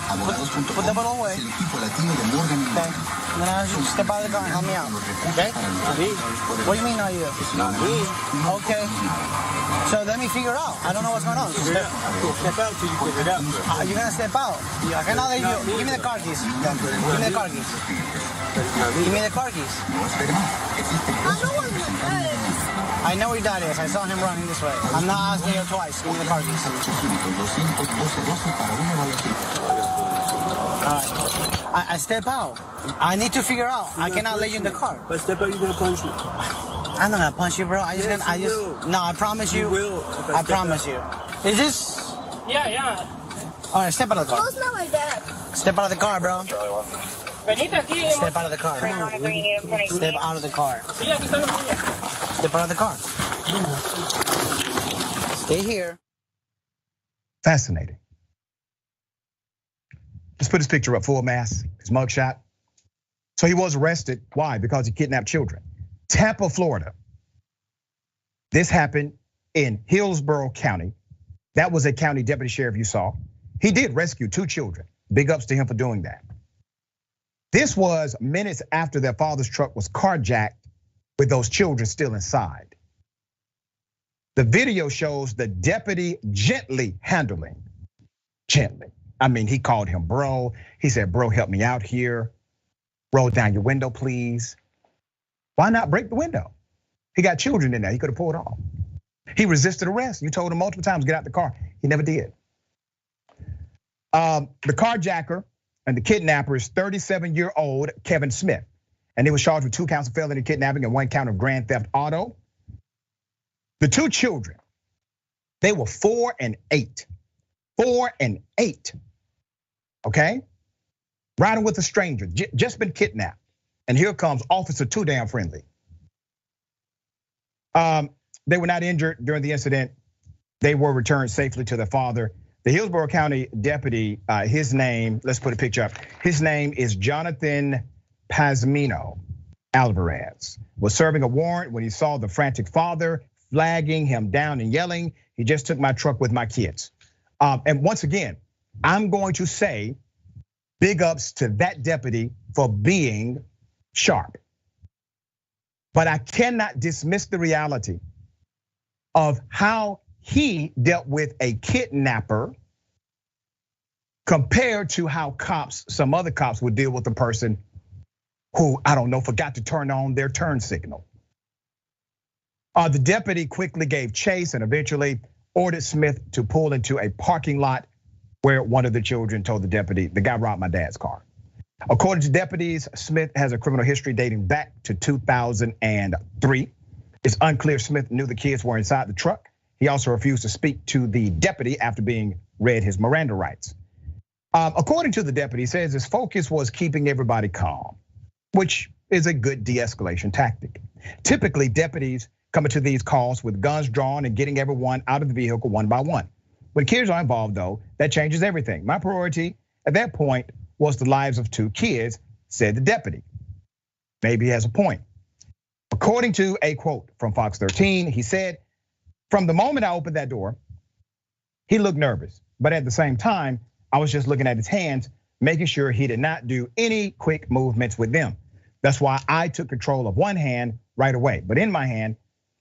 put that bottle away. Okay, then I'll ask you to step out of the car and help me out. Okay? What do you mean, not you? Not me. Okay. So let me figure it out. I don't know what's going on. Step out till you figure it out. You're gonna step out. I cannot let you. Give me the car keys. Give me the car keys. Give me the car keys. I know where your dad is. I know where your dad is. I saw him running this way. I'm not asking you twice. Give me the car keys. All right. I step out. I need to figure out. I cannot let you in the car. But step out, you're gonna punch me. I'm not gonna punch you, bro. No, I promise you. I promise you. Is this? Yeah. All right, step out of the car. That's not my dad. Step out of the car, bro. Step out of the car. Step out of the car. Step out of the car. Stay here. Fascinating. Let's put his picture up, full mask, his mugshot. So he was arrested. Why? Because he kidnapped children. Tampa, Florida. This happened in Hillsborough County. That was a county deputy sheriff you saw. He did rescue 2 children. Big ups to him for doing that. This was minutes after their father's truck was carjacked with those children still inside. The video shows the deputy gently handling, I mean, he called him bro. He said, bro, help me out here. Roll down your window, please. Why not break the window? He got children in there, he could have pulled off. He resisted arrest. You told him multiple times, get out the car. He never did. The carjacker and the kidnapper is 37-year-old Kevin Smith. And he was charged with 2 counts of felony kidnapping and 1 count of grand theft auto. The 2 children, they were 4 and 8. 4 and 8, okay? Riding with a stranger, just been kidnapped. And here comes Officer Too Damn Friendly. They were not injured during the incident. They were returned safely to their father. The Hillsborough County deputy, his name, let's put a picture up. His name is Jonathan Pazmino Alvarez, was serving a warrant when he saw the frantic father flagging him down and yelling, "He just took my truck with my kids." And once again, I'm going to say big ups to that deputy for being sharp. But I cannot dismiss the reality of how he dealt with a kidnapper compared to how some other cops would deal with a person who, I don't know, forgot to turn on their turn signal. The deputy quickly gave chase and eventually ordered Smith to pull into a parking lot where one of the children told the deputy, "The guy robbed my dad's car." According to deputies, Smith has a criminal history dating back to 2003. It's unclear Smith knew the kids were inside the truck. He also refused to speak to the deputy after being read his Miranda rights. According to the deputy, he says his focus was keeping everybody calm, which is a good de-escalation tactic. Typically, deputies come into these calls with guns drawn and getting everyone out of the vehicle one by one. When kids are involved though, that changes everything. My priority at that point was the lives of 2 kids, said the deputy. Maybe he has a point. According to a quote from Fox 13, he said, "From the moment I opened that door, he looked nervous. But at the same time, I was just looking at his hands, making sure he did not do any quick movements with them. That's why I took control of one hand right away. But in my hand,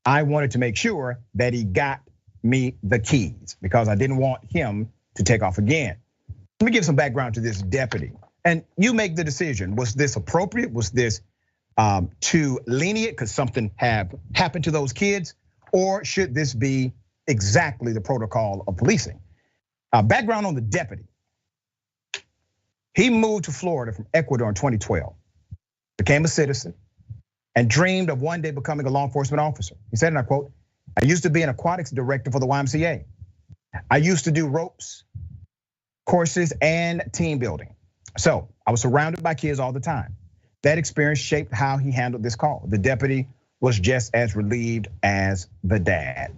I wanted to make sure that he got me the keys because I didn't want him to take off again." Let me give some background to this deputy. And you make the decision, was this appropriate? Was this too lenient because something have happened to those kids? Or should this be exactly the protocol of policing? Background on the deputy. He moved to Florida from Ecuador in 2012, became a citizen, and dreamed of one day becoming a law enforcement officer. He said, and I quote, "I used to be an aquatics director for the YMCA. I used to do ropes, courses, and team building. So I was surrounded by kids all the time. That experience shaped how he handled this call. The deputy was just as relieved as the dad."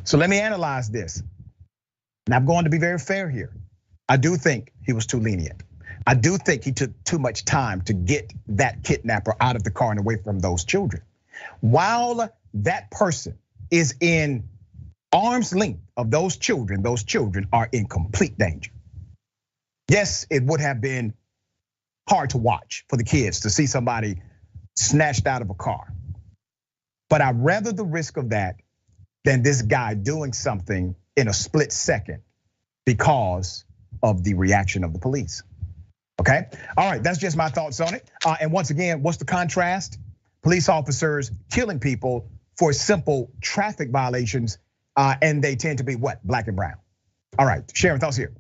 So let me analyze this. And I'm going to be very fair here. I do think he was too lenient. I do think he took too much time to get that kidnapper out of the car and away from those children. While that person is in arm's length of those children are in complete danger. Yes, it would have been hard to watch for the kids to see somebody snatched out of a car. But I'd rather the risk of that than this guy doing something in a split second because of the reaction of the police. Okay, all right, that's just my thoughts on it. And once again, what's the contrast? Police officers killing people for simple traffic violations, and they tend to be what? Black and brown. All right, Sharon, thoughts here.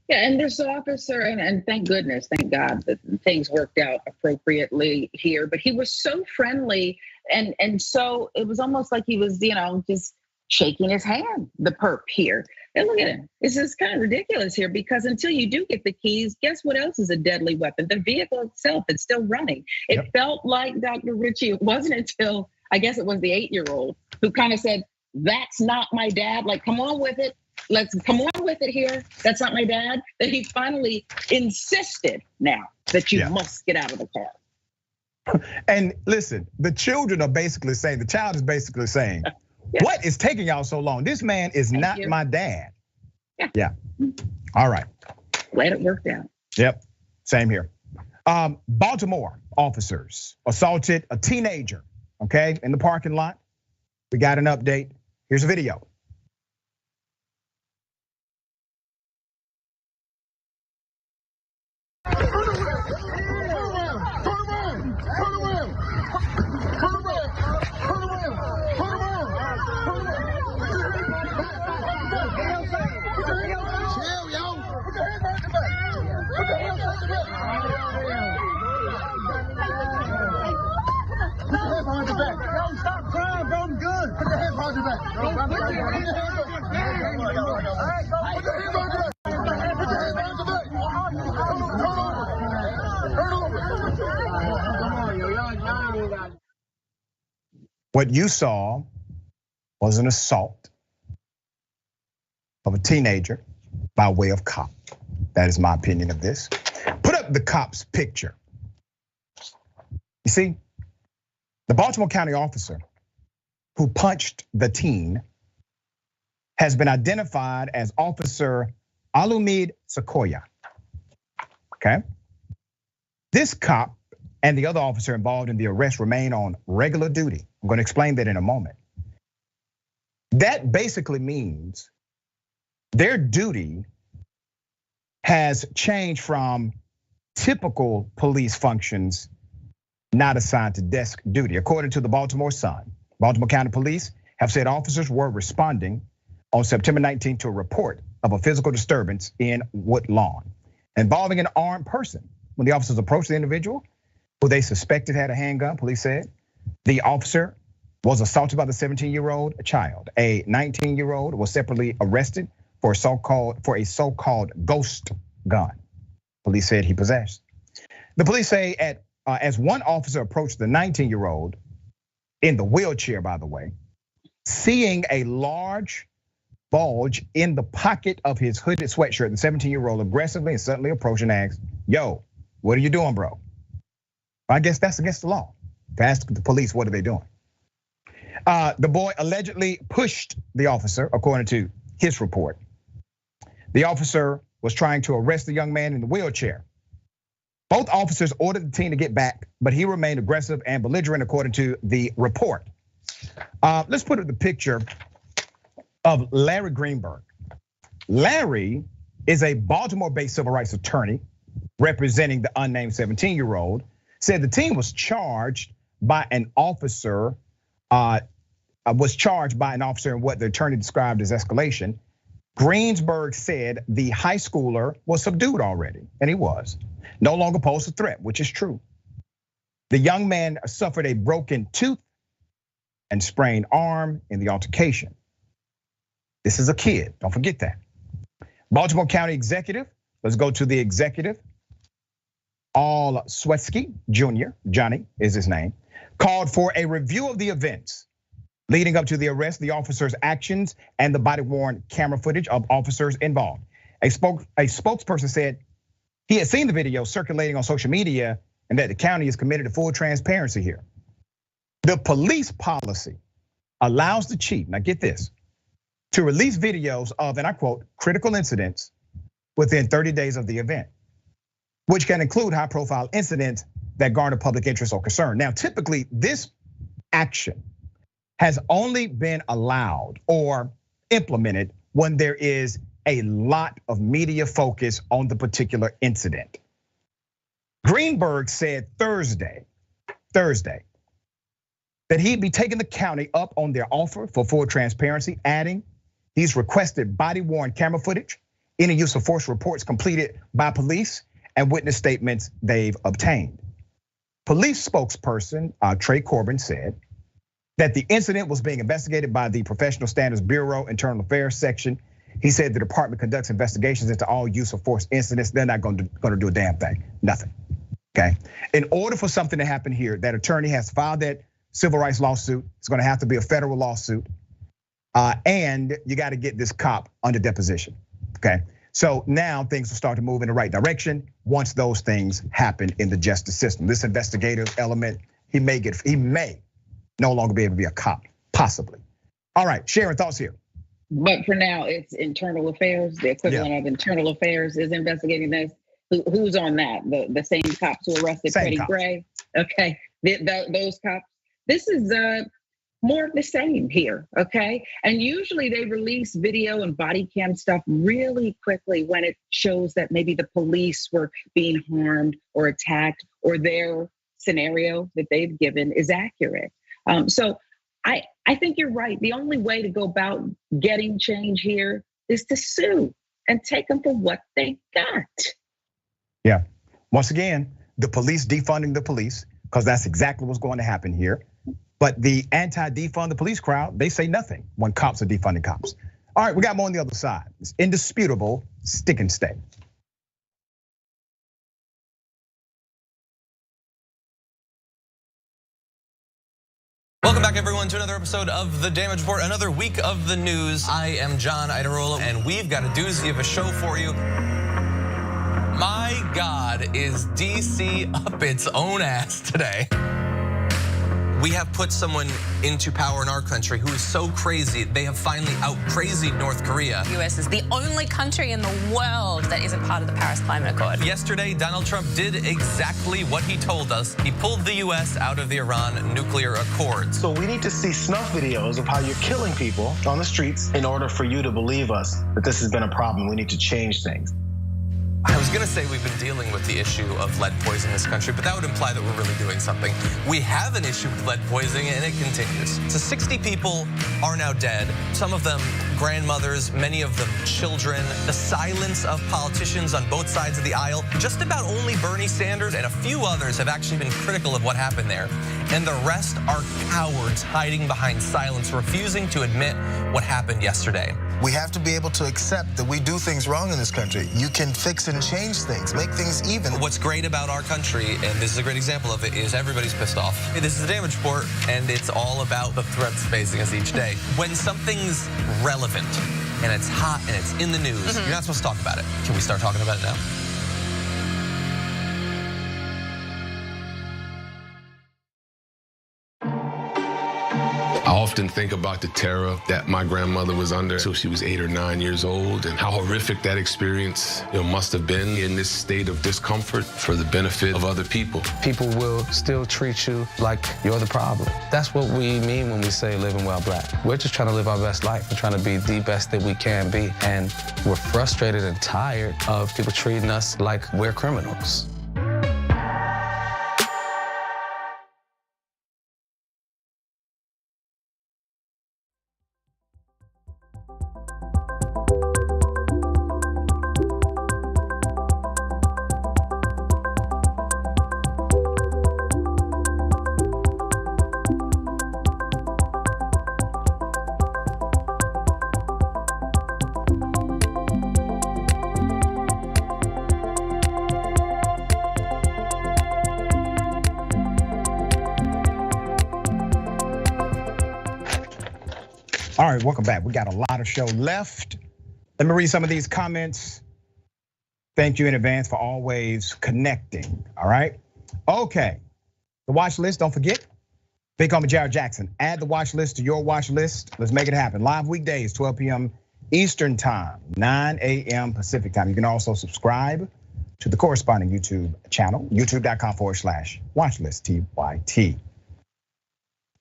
Yeah, and this officer, and thank goodness, thank God that things worked out appropriately here. But he was so friendly, and so it was almost like he was, just shaking his hand, the perp here. And look at him. This is kind of ridiculous here because until you do get the keys, guess what else is a deadly weapon? The vehicle itself, it's still running. It felt like, Dr. Richie, it wasn't until, I guess it was the 8-year-old who kind of said, "That's not my dad." Like, come on with it. Let's come on with it here. That's not my dad. That he finally insisted now that you must get out of the car. And listen, the children are basically saying, the child is basically saying, what is taking y'all so long? This man is not my dad. Yeah. All right. Glad it worked out. Yep. Same here. Baltimore officers assaulted a teenager, okay, in the parking lot. We got an update. Here's a video. What you saw was an assault of a teenager by way of cop. That is my opinion of this. Put up the cop's picture. You see, the Baltimore County officer who punched the teen has been identified as Officer Alumid Sequoia. Okay. This cop and the other officer involved in the arrest remain on regular duty. I'm going to explain that in a moment. That basically means their duty has changed from typical police functions not assigned to desk duty. According to the Baltimore Sun, Baltimore County Police have said officers were responding on September 19th to a report of a physical disturbance in Woodlawn involving an armed person. When the officers approached the individual, who they suspected had a handgun, police said, the officer was assaulted by the 17-year-old child. A 19-year-old was separately arrested for a so-called ghost gun. Police said he possessed. The police say as one officer approached the 19-year-old in the wheelchair, by the way, seeing a large bulge in the pocket of his hooded sweatshirt, the 17-year-old aggressively and suddenly approached and asked, "Yo, what are you doing, bro?" I guess that's against the law. To ask the police, what are they doing? The boy allegedly pushed the officer, according to his report. The officer was trying to arrest the young man in the wheelchair. Both officers ordered the teen to get back, but he remained aggressive and belligerent, according to the report. Let's put up the picture of Larry Greenberg. Larry is a Baltimore-based civil rights attorney representing the unnamed 17-year-old. Said the teen was charged by an officer, in what the attorney described as escalation. Greensburg said the high schooler was subdued already, and he was. No longer posed a threat, which is true. The young man suffered a broken tooth and sprained arm in the altercation. This is a kid, don't forget that. Baltimore County Executive, let's go to the executive. Al Swetsky Jr., Johnny is his name, called for a review of the events leading up to the arrest, the officers' actions, and the body-worn camera footage of officers involved. A spokesperson said he had seen the video circulating on social media and that the county is committed to full transparency here. The police policy allows the chief, now get this, to release videos of, and I quote, critical incidents within 30 days of the event, which can include high-profile incidents that garner public interest or concern. Now, typically, this action has only been allowed or implemented when there is a lot of media focus on the particular incident. Greenberg said Thursday, that he'd be taking the county up on their offer for full transparency, adding he's requested body-worn camera footage, any use of force reports completed by police, and witness statements they've obtained. Police spokesperson Trey Corbin said that the incident was being investigated by the Professional Standards Bureau Internal Affairs section. He said the department conducts investigations into all use of force incidents. They're not going to do a damn thing, nothing, okay? In order for something to happen here, that attorney has filed that civil rights lawsuit. It's gonna have to be a federal lawsuit. And you gotta get this cop under deposition, okay? So now things will start to move in the right direction once those things happen in the justice system. This investigative element, he may no longer be able to be a cop, possibly. All right, Sharon, thoughts here. But for now, it's internal affairs. The equivalent of internal affairs is investigating this. Who's on that? The same cops who arrested Freddie Gray? Okay, those cops. This is more of the same here, okay? And usually they release video and body cam stuff really quickly when it shows that maybe the police were being harmed or attacked or their scenario that they've given is accurate. So I think you're right. The only way to go about getting change here is to sue and take them for what they got. Yeah, once again, the police defunding the police, because that's exactly what's going to happen here. But the anti-defund the police crowd, they say nothing when cops are defunding cops. All right, we got more on the other side. It's indisputable, stick and stay. Welcome back, everyone, to another episode of The Damage Report, another week of the news. I am John Idarola, and we've got a doozy of a show for you. My God, is DC up its own ass today. We have put someone into power in our country who is so crazy, they have finally out-crazied North Korea. The US is the only country in the world that isn't part of the Paris Climate Accord. Yesterday, Donald Trump did exactly what he told us. He pulled the US out of the Iran nuclear accord. So we need to see snuff videos of how you're killing people on the streets in order for you to believe us that this has been a problem. We need to change things. I was gonna say we've been dealing with the issue of lead poisoning in this country, but that would imply that we're really doing something. We have an issue with lead poisoning and it continues. So 60 people are now dead. Some of them grandmothers, many of them children. The silence of politicians on both sides of the aisle. Just about only Bernie Sanders and a few others have actually been critical of what happened there. And the rest are cowards hiding behind silence, refusing to admit what happened yesterday. We have to be able to accept that we do things wrong in this country. You can fix and change things, make things even. What's great about our country, and this is a great example of it, is everybody's pissed off. This is The Damage Report, and it's all about the threats facing us each day. When something's relevant, and it's hot, and it's in the news, you're not supposed to talk about it. Can we start talking about it now? I often think about the terror that my grandmother was under till she was 8 or 9 years old, and how horrific that experience must have been in this state of discomfort for the benefit of other people. People will still treat you like you're the problem. That's what we mean when we say living well black. We're just trying to live our best life. We're trying to be the best that we can be. And we're frustrated and tired of people treating us like we're criminals. All right, welcome back. We got a lot of show left. Let me read some of these comments. Thank you in advance for always connecting, all right? Okay, the watch list, don't forget. Big homie Jared Jackson, add the watch list to your watch list. Let's make it happen. Live weekdays, 12 p.m. Eastern time, 9 a.m. Pacific time. You can also subscribe to the corresponding YouTube channel, youtube.com/watchlist, TYT.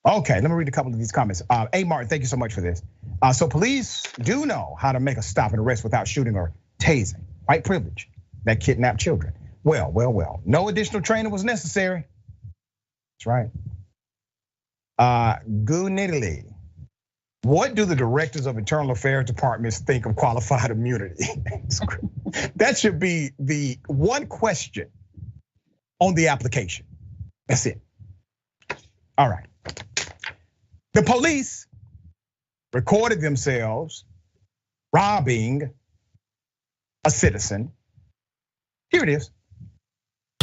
Okay, let me read a couple of these comments. A. Martin, thank you so much for this. So police do know how to make a stop and arrest without shooting or tasing. White privilege that kidnap children. Well. No additional training was necessary. That's right. Goonidily. What do the directors of internal affairs departments think of qualified immunity? That should be the one question on the application. That's it. All right. The police recorded themselves robbing a citizen. Here it is.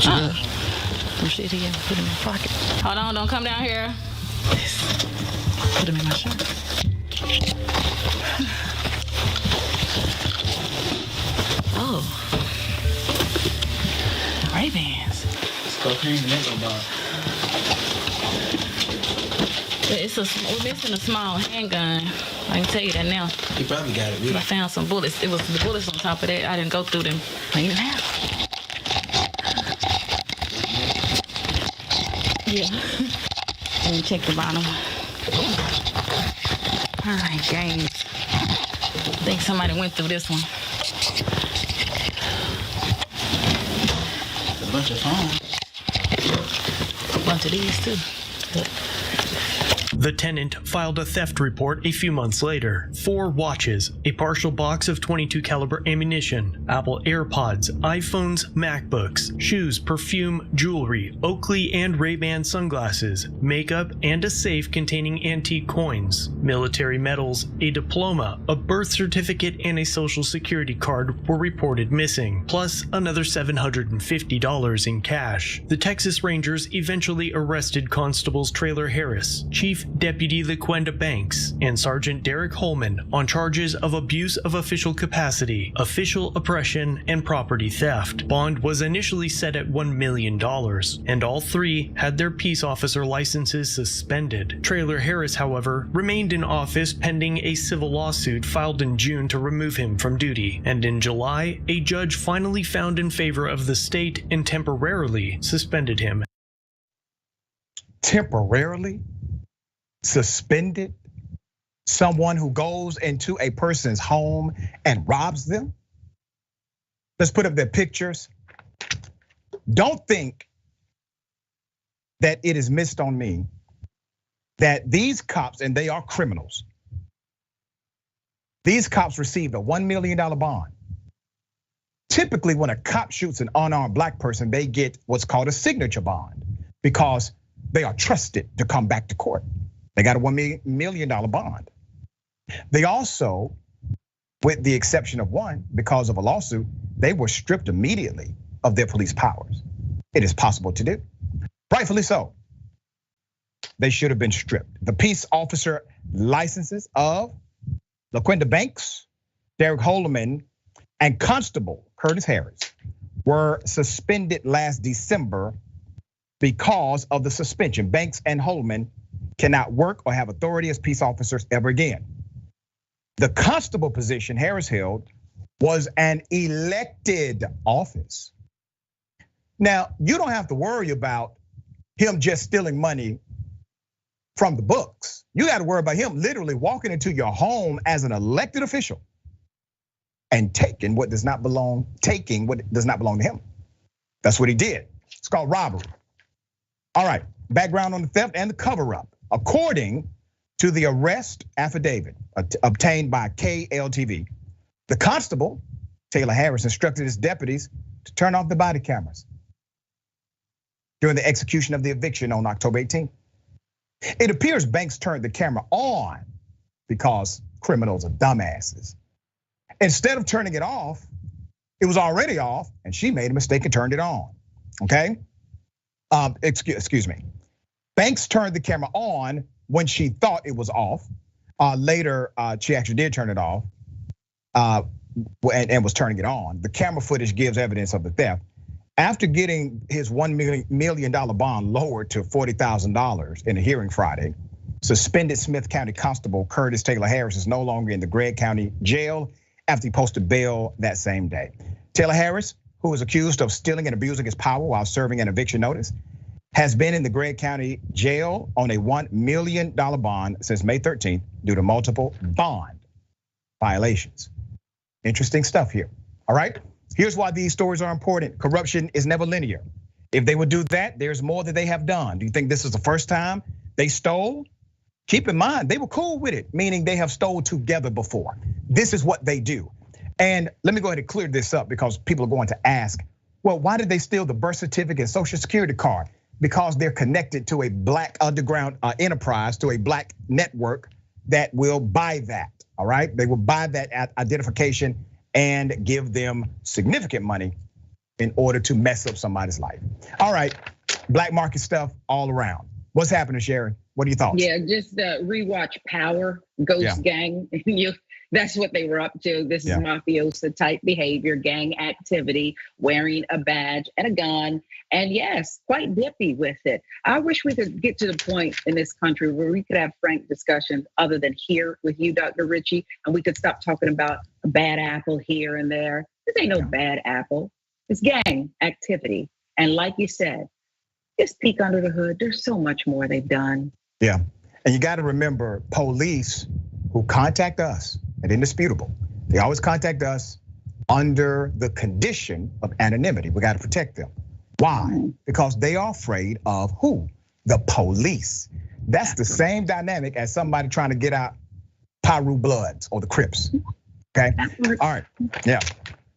Shit here, put him in my pocket. Hold on, don't come down here. Put him in my shirt. Oh. Ray-Bans. It's cocaine and nickel bar. We're missing a small handgun. I can tell you that now. You probably got it. Really. I found some bullets. It was the bullets on top of that. I didn't go through them. Clean it out. Yeah. Let me check the bottom. All right, games. I think somebody went through this one. A bunch of phones. A bunch of these too. Look. The tenant filed a theft report a few months later. 4 watches, a partial box of .22 caliber ammunition, Apple AirPods, iPhones, MacBooks, shoes, perfume, jewelry, Oakley and Ray-Ban sunglasses, makeup, and a safe containing antique coins, military medals, a diploma, a birth certificate, and a social security card were reported missing, plus another $750 in cash. The Texas Rangers eventually arrested Constables Traylor Harris, Chief Deputy LaQuenda Banks, and Sergeant Derek Holman on charges of abuse of official capacity, official oppression, and property theft. Bond was initially set at $1 million, and all 3 had their peace officer licenses suspended. Traylor Harris, however, remained in office pending a civil lawsuit filed in June to remove him from duty, and in July, a judge finally found in favor of the state and temporarily suspended him. Temporarily suspended someone who goes into a person's home and robs them? Let's put up their pictures. Don't think that it is missed on me that these cops, and they are criminals, these cops received a $1 million bond. Typically, when a cop shoots an unarmed black person, they get what's called a signature bond because they are trusted to come back to court. They got a $1 million bond. They also, with the exception of one, because of a lawsuit, they were stripped immediately of their police powers. It is possible to do, rightfully so. They should have been stripped. The peace officer licenses of LaQuenda Banks, Derek Holman, and Constable Curtis Harris were suspended last December because of the suspension. Banks and Holman cannot work or have authority as peace officers ever again. The constable position Harris held was an elected office. Now, you don't have to worry about him just stealing money from the books. You got to worry about him literally walking into your home as an elected official and taking what does not belong to him. That's what he did. It's called robbery. All right, background on the theft and the cover-up. According to the arrest affidavit obtained by KLTV, the constable, Taylor Harris, instructed his deputies to turn off the body cameras during the execution of the eviction on October 18th. It appears Banks turned the camera on because criminals are dumbasses. Instead of turning it off, it was already off, and she made a mistake and turned it on. Okay, excuse me. Banks turned the camera on when she thought it was off. Later, she actually did turn it off and was turning it on. The camera footage gives evidence of the theft. After getting his $1 million bond lowered to $40,000 in a hearing Friday, suspended Smith County Constable Curtis Taylor Harris is no longer in the Gregg County Jail after he posted bail that same day. Taylor Harris, who is accused of stealing and abusing his power while serving an eviction notice, has been in the Gregg County Jail on a $1 million bond since May 13th due to multiple bond violations. Interesting stuff here, all right? Here's why these stories are important. Corruption is never linear. If they would do that, there's more that they have done. Do you think this is the first time they stole? Keep in mind, they were cool with it, meaning they have stole together before. This is what they do. And let me go ahead and clear this up because people are going to ask, well, why did they steal the birth certificate and social security card? Because they're connected to a black underground enterprise, to a black network that will buy that, all right? They will buy that identification and give them significant money in order to mess up somebody's life. All right, black market stuff all around. What's happening, Sharon? What are your thoughts? Yeah, just rewatch Power, Ghost Gang. That's what they were up to. This is mafiosa type behavior, gang activity, wearing a badge and a gun. And yes, quite dippy with it. I wish we could get to the point in this country where we could have frank discussions other than here with you, Dr. Richie, and we could stop talking about a bad apple here and there. This ain't no bad apple. It's gang activity. And like you said, just peek under the hood. There's so much more they've done. Yeah, and you gotta remember police who contact us, and indisputable, they always contact us under the condition of anonymity. We gotta protect them. Why? Because they are afraid of who? The police. That's the same dynamic as somebody trying to get out Piru Bloods or the Crips, okay? All right, yeah.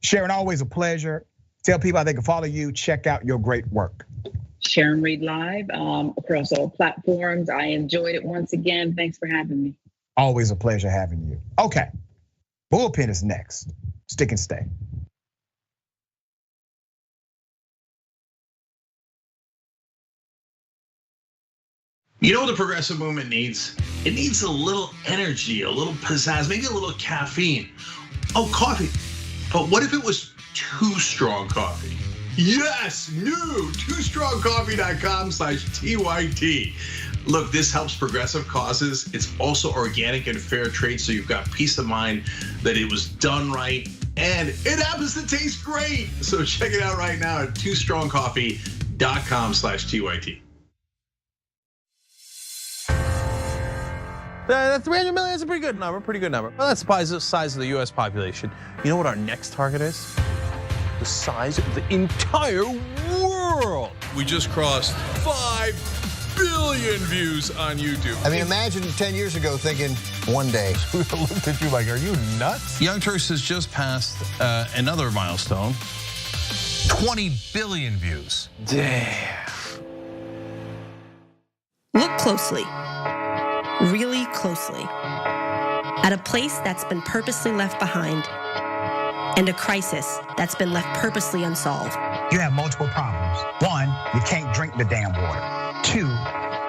Sharon, always a pleasure. Tell people how they can follow you, check out your great work. Sharon Reed Live across all platforms. I enjoyed it once again. Thanks for having me. Always a pleasure having you. Okay, Bullpen is next. Stick and stay. You know what the progressive movement needs? It needs a little energy, a little pizzazz, maybe a little caffeine. Oh, coffee. But what if it was Too Strong Coffee? Yes, new, toostrongcoffee.com/TYT. Look, this helps progressive causes. It's also organic and fair trade, so you've got peace of mind that it was done right, and it happens to taste great. So check it out right now at toostrongcoffee.com/TYT. That 300 million is a pretty good number, Well, that's the size of the US population. You know what our next target is? The size of the entire world. We just crossed 5 billion views on YouTube. I mean, imagine 10 years ago thinking one day. We would have looked at you like, are you nuts? Young Turks has just passed another milestone, 20 billion views. Damn. Look closely, really closely, at a place that's been purposely left behind and a crisis that's been left purposely unsolved. You have multiple problems. One, you can't drink the damn water. Two,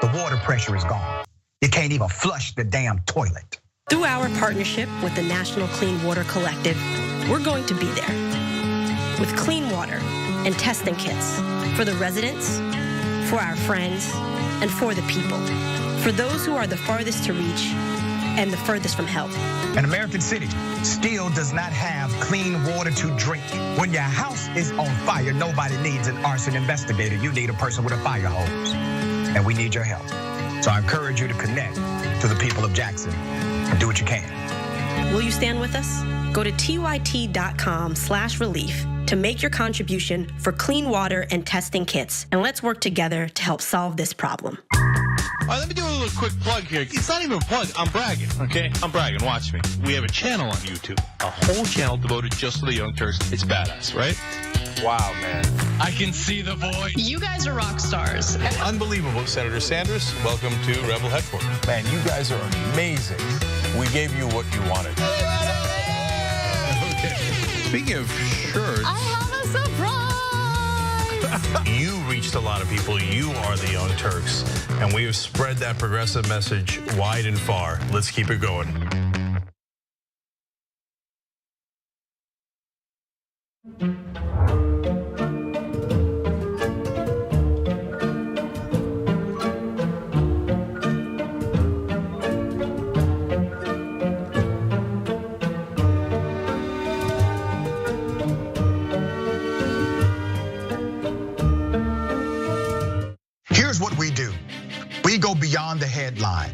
the water pressure is gone. You can't even flush the damn toilet. Through our partnership with the National Clean Water Collective, we're going to be there with clean water and testing kits for the residents, for our friends, and for the people. For those who are the farthest to reach and the furthest from help. An American city still does not have clean water to drink. When your house is on fire, nobody needs an arson investigator. You need a person with a fire hose. And we need your help. So I encourage you to connect to the people of Jackson and do what you can. Will you stand with us? Go to tyt.com/relief to make your contribution for clean water and testing kits. And let's work together to help solve this problem. All right, let me do a little quick plug here. It's not even a plug, I'm bragging, okay? I'm bragging, watch me. We have a channel on YouTube, a whole channel devoted just to the Young Turks. It's badass, right? Wow, man. I can see the voice. You guys are rock stars. Unbelievable, Senator Sanders. Welcome to Rebel Headquarters. Man, you guys are amazing. We gave you what you wanted. Okay. Speaking of shirts. I have a surprise. You reached a lot of people. You are the Young Turks. And we have spread that progressive message wide and far. Let's keep it going. Here's what we do. We go beyond the headline.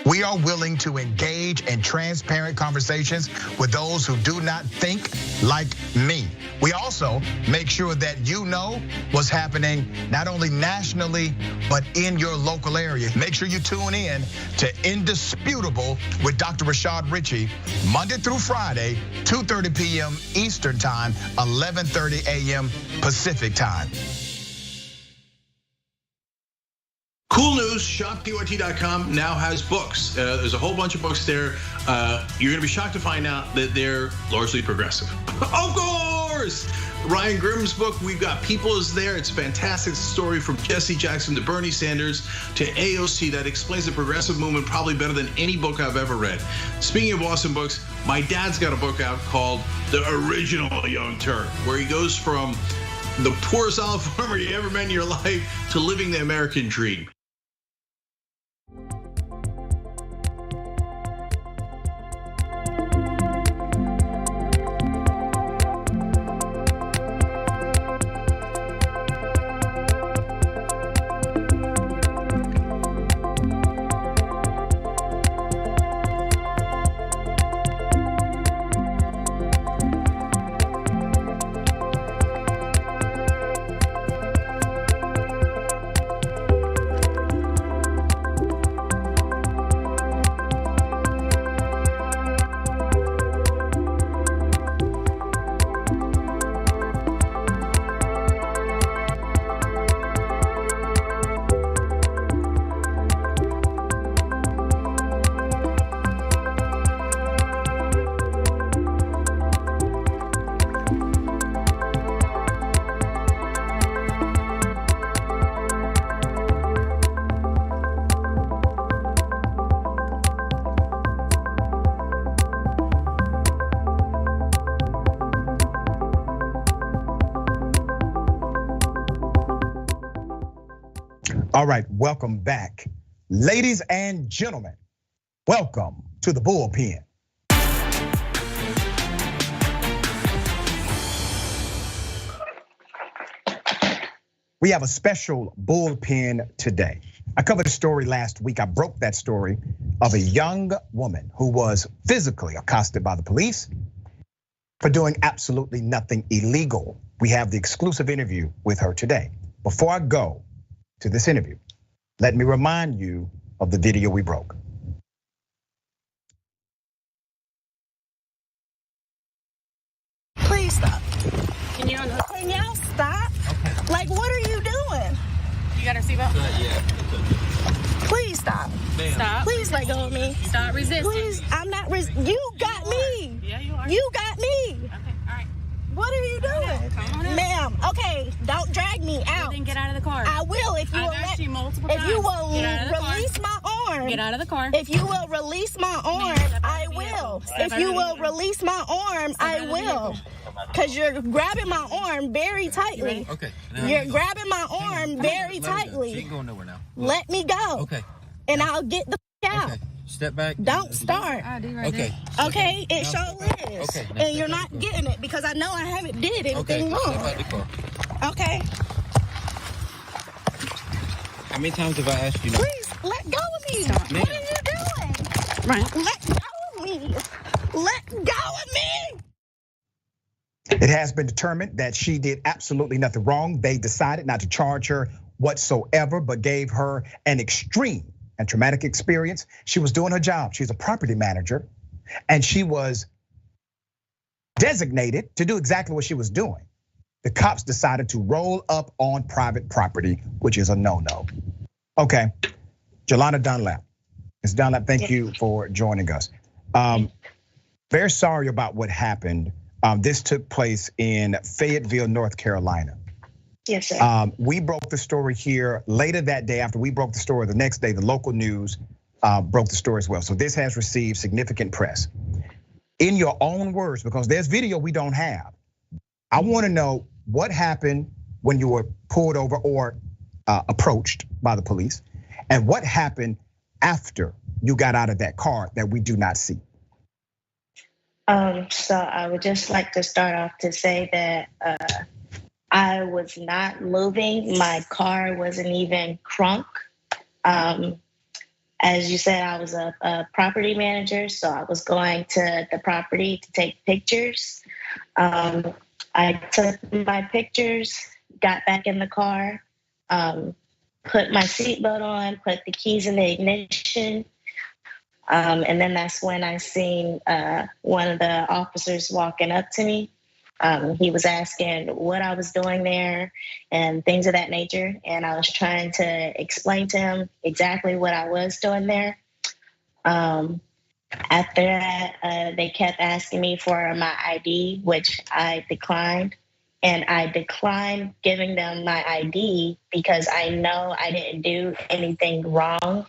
We are willing to engage in transparent conversations with those who do not think like me. We also make sure that you know what's happening not only nationally, but in your local area. Make sure you tune in to Indisputable with Dr. Rashad Ritchie, Monday through Friday, 2:30 p.m. Eastern Time, 11:30 a.m. Pacific Time. Cool news, shoptyt.com now has books. There's a whole bunch of books there. You're gonna be shocked to find out that they're largely progressive. Of course! Ryan Grimm's book, We've Got People, is there. It's a fantastic story from Jesse Jackson to Bernie Sanders to AOC that explains the progressive movement probably better than any book I've ever read. Speaking of awesome books, my dad's got a book out called The Original Young Turk, where he goes from the poorest olive farmer you ever met in your life to living the American dream. All right, welcome back. Ladies and gentlemen, welcome to the bullpen. We have a special bullpen today. I covered a story last week. I broke that story of a young woman who was physically accosted by the police for doing absolutely nothing illegal. We have the exclusive interview with her today. Before I go to this interview, let me remind you of the video we broke. Please stop. Can y'all stop? Okay. Like, what are you doing? You got her seatbelt? Yeah. Please stop. Stop. Please let go of me. Stop resisting. Please, I'm not you got me. Yeah, you are. You got me. Okay, all right. What are you doing? Come on out. Ma'am, okay, don't drag me out. Then get out of the car. I will if you will asked you multiple if times. you will Get out of the release car. my arm. Get out of the car. If you will release my arm, I will. If you will release my arm, I will. Cause you're grabbing my arm very tightly. Okay. You're grabbing my arm very tightly. She ain't going nowhere now. Let me go. Okay. And I'll get the out. Okay. Step back. Don't start. Okay. Okay, it sure is. Okay. And you're not getting it because I know I haven't did anything wrong. Step out the car. Okay. How many times have I asked you? Please let go of me. What are you doing? Right. Let go of me. Let go of me. It has been determined that she did absolutely nothing wrong. They decided not to charge her whatsoever, but gave her an extreme and traumatic experience. She was doing her job. She's a property manager, and she was designated to do exactly what she was doing. The cops decided to roll up on private property, which is a no-no. Okay, Ja'Lana Dunlap. Ms. Dunlap, thank you for joining us. Very sorry about what happened. This took place in Fayetteville, North Carolina. Yes, sir. We broke the story here later that day. After we broke the story, the next day, the local news broke the story as well. So this has received significant press. In your own words, because there's video we don't have, I want to know what happened when you were pulled over or approached by the police, and what happened after you got out of that car that we do not see. So I would just like to start off to say that I was not moving. My car wasn't even crunk. As you said, I was a property manager, so I was going to the property to take pictures. I took my pictures, got back in the car, put my seatbelt on, put the keys in the ignition. And then that's when I seen one of the officers walking up to me. He was asking what I was doing there and things of that nature. And I was trying to explain to him exactly what I was doing there. After that, they kept asking me for my ID, which I declined. And I declined giving them my ID because I know I didn't do anything wrong.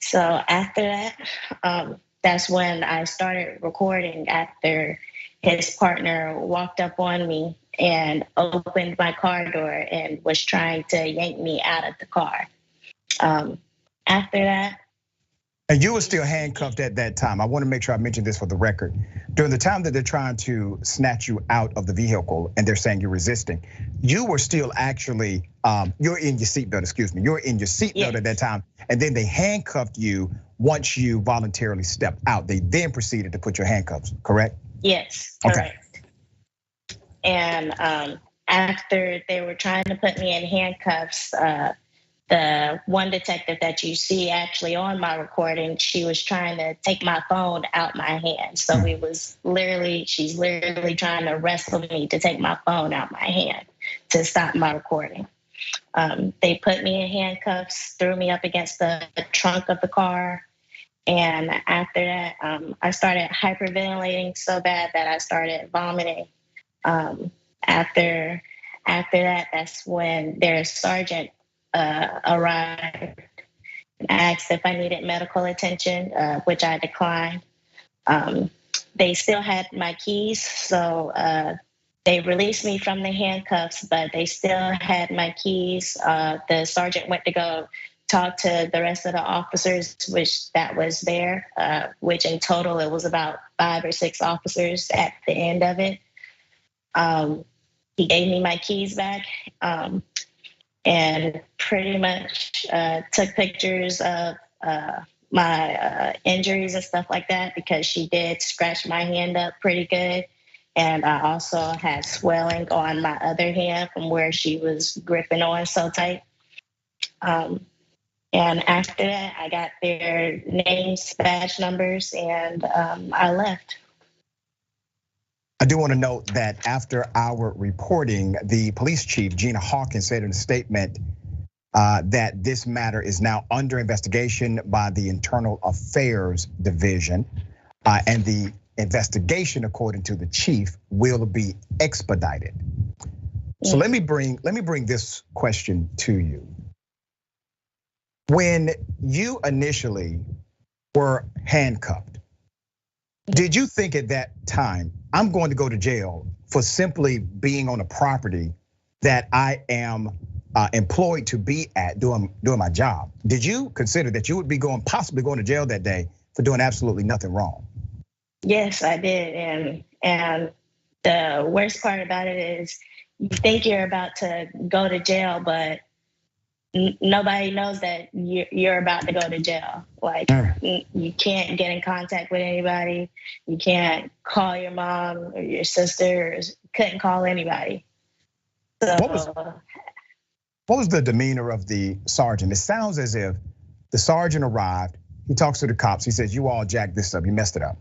So after that, that's when I started recording after his partner walked up on me and opened my car door and was trying to yank me out of the car. After that. And you were still handcuffed at that time. I want to make sure I mention this for the record. During the time that they're trying to snatch you out of the vehicle and they're saying you're resisting, you were still actually, you're in your seatbelt, excuse me. You're in your seatbelt at that time. And then they handcuffed you once you voluntarily stepped out. They then proceeded to put your handcuffs, correct? Yes, correct. Okay. And after they were trying to put me in handcuffs, the one detective that you see actually on my recording, she was trying to take my phone out my hand. So she's literally trying to wrestle me to take my phone out my hand to stop my recording. They put me in handcuffs, threw me up against the trunk of the car. And after that, I started hyperventilating so bad that I started vomiting. After that, that's when their sergeant arrived and asked if I needed medical attention, which I declined. They still had my keys, so They released me from the handcuffs, but they still had my keys. The sergeant went to go talk to the rest of the officers, which that was there, which in total it was about 5 or 6 officers at the end of it. He gave me my keys back and pretty much took pictures of my injuries and stuff like that, because she did scratch my hand up pretty good. And I also had swelling on my other hand from where she was gripping on so tight. And after that, I got their names, badge numbers, and I left. I do want to note that after our reporting, the police chief, Gina Hawkins, said in a statement that this matter is now under investigation by the Internal Affairs Division, and the investigation, according to the chief, will be expedited. So let me bring this question to you. When you initially were handcuffed, did you think at that time, I'm going to go to jail for simply being on a property that I am employed to be at doing my job? Did you consider that you would be possibly going to jail that day for doing absolutely nothing wrong? Yes, I did. And the worst part about it is you think you're about to go to jail, but nobody knows that you're about to go to jail. Like, you can't get in contact with anybody. You can't call your mom or your sister, or couldn't call anybody. So, what was the demeanor of the sergeant? It sounds as if the sergeant arrived, he talks to the cops, he says, you all jacked this up, you messed it up.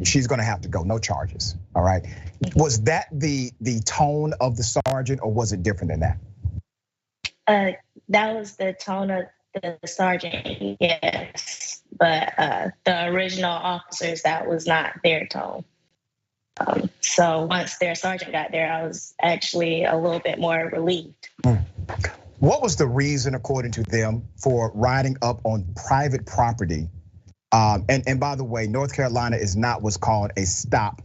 She's gonna have to go, no charges, all right? Was that the tone of the sergeant, or was it different than that? That was the tone of the sergeant, yes. But the original officers, that was not their tone. So once their sergeant got there, I was actually a little bit more relieved. What was the reason, according to them, for riding up on private property? And by the way, North Carolina is not what's called a stop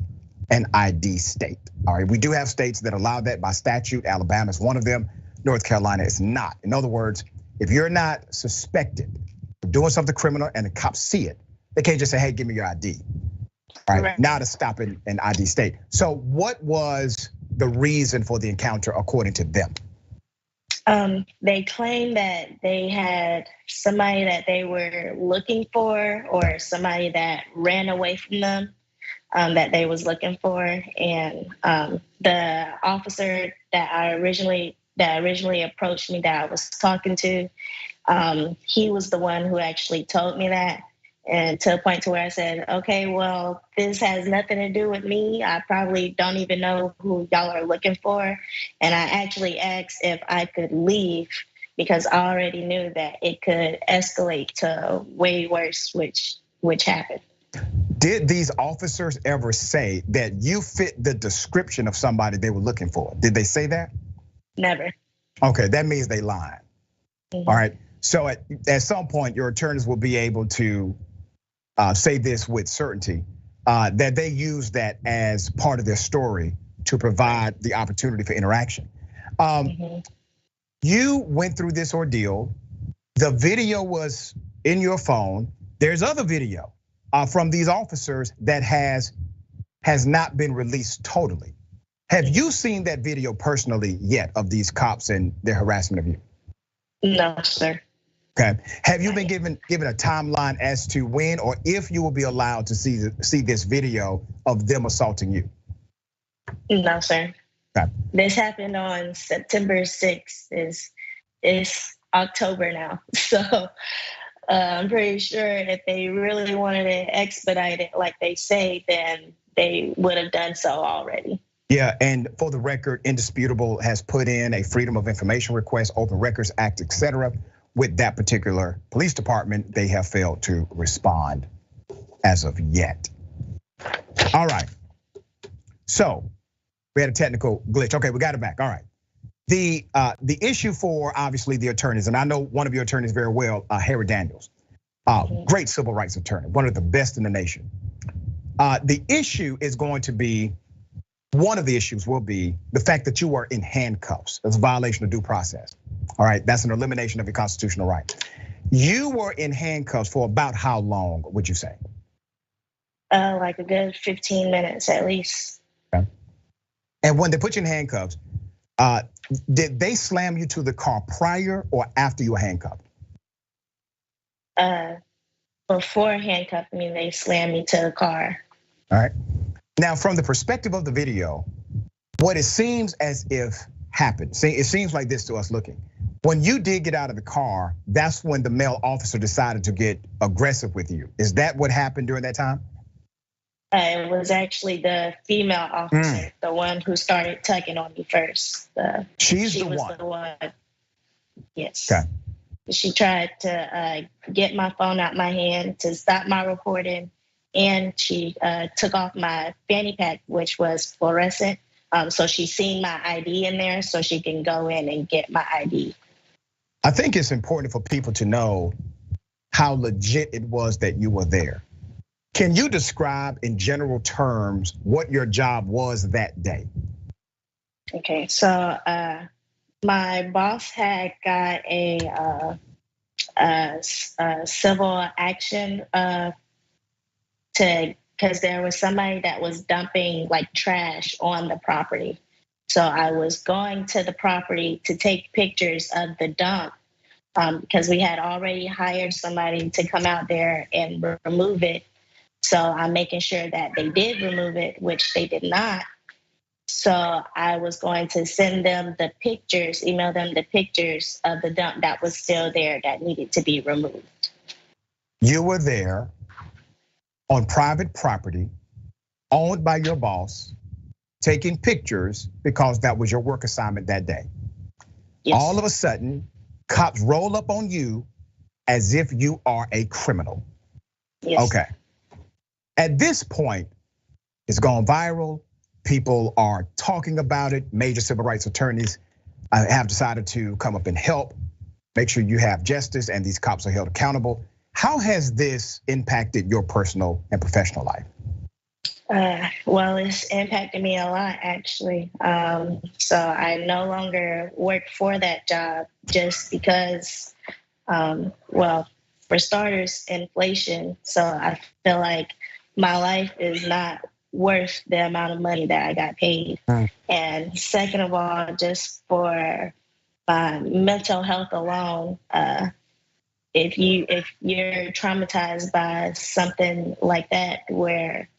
and ID state. All right, we do have states that allow that by statute. Alabama is one of them. North Carolina is not. In other words, if you're not suspected of doing something criminal and the cops see it, they can't just say, hey, give me your ID. All right, now to stop an ID state. So what was the reason for the encounter according to them? They claimed that they had somebody that they were looking for, or somebody that ran away from them that they was looking for. And the officer that originally approached me, that I was talking to, he was the one who actually told me that. And to a point to where I said, okay, well, this has nothing to do with me. I probably don't even know who y'all are looking for. And I actually asked if I could leave, because I already knew that it could escalate to way worse, which happened. Did these officers ever say that you fit the description of somebody they were looking for? Did they say that? Never. Okay, that means they lied. All right, so at some point, your attorneys will be able to say this with certainty, that they use that as part of their story to provide the opportunity for interaction. You went through this ordeal. The video was in your phone. There's other video from these officers that has not been released totally. Have you seen that video personally yet of these cops and their harassment of you? No, sir. Okay. Have you been given a timeline as to when or if you will be allowed to see this video of them assaulting you? No, sir. Okay. This happened on September 6th. It's October now. So I'm pretty sure if they really wanted to expedite it like they say, then they would have done so already. Yeah, and for the record, Indisputable has put in a Freedom of Information request, Open Records Act, etc. With that particular police department, they have failed to respond as of yet. All right, so we had a technical glitch. Okay, we got it back, all right. The issue for obviously the attorneys, and I know one of your attorneys very well, Harry Daniels, great civil rights attorney, one of the best in the nation. The issue is going to be one of the issues will be the fact that you were in handcuffs. That's a violation of due process. All right, that's an elimination of your constitutional right. You were in handcuffs for about how long, would you say? Like a good 15 minutes at least. Okay. And when they put you in handcuffs, did they slam you to the car prior or after you were handcuffed? Before handcuffing me, they slammed me to the car. All right. Now, from the perspective of the video, what it seems as if happened, see, it seems like this to us looking. When you did get out of the car, that's when the male officer decided to get aggressive with you. Is that what happened during that time? It was actually the female officer, the one who started tugging on me first. She was the one. Yes. Okay. She tried to get my phone out my hand to stop my recording, and she took off my fanny pack, which was fluorescent. So she seen my ID in there, so she can go in and get my ID. I think it's important for people to know how legit it was that you were there. Can you describe in general terms what your job was that day? Okay, so my boss had got a civil action because there was somebody that was dumping like trash on the property. So I was going to the property to take pictures of the dump because we had already hired somebody to come out there and remove it. So I'm making sure that they did remove it, which they did not. So I was going to send them the pictures, email them the pictures of the dump that was still there that needed to be removed. You were there on private property, owned by your boss, taking pictures because that was your work assignment that day. Yes. All of a sudden, cops roll up on you as if you are a criminal. Yes. Okay. At this point, it's gone viral. People are talking about it. Major civil rights attorneys have decided to come up and help, make sure you have justice and these cops are held accountable. How has this impacted your personal and professional life? Well, it's impacted me a lot, actually. So I no longer work for that job just because, well, for starters, inflation. So I feel like my life is not worth the amount of money that I got paid. And second of all, just for my mental health alone, if you're traumatized by something like that, where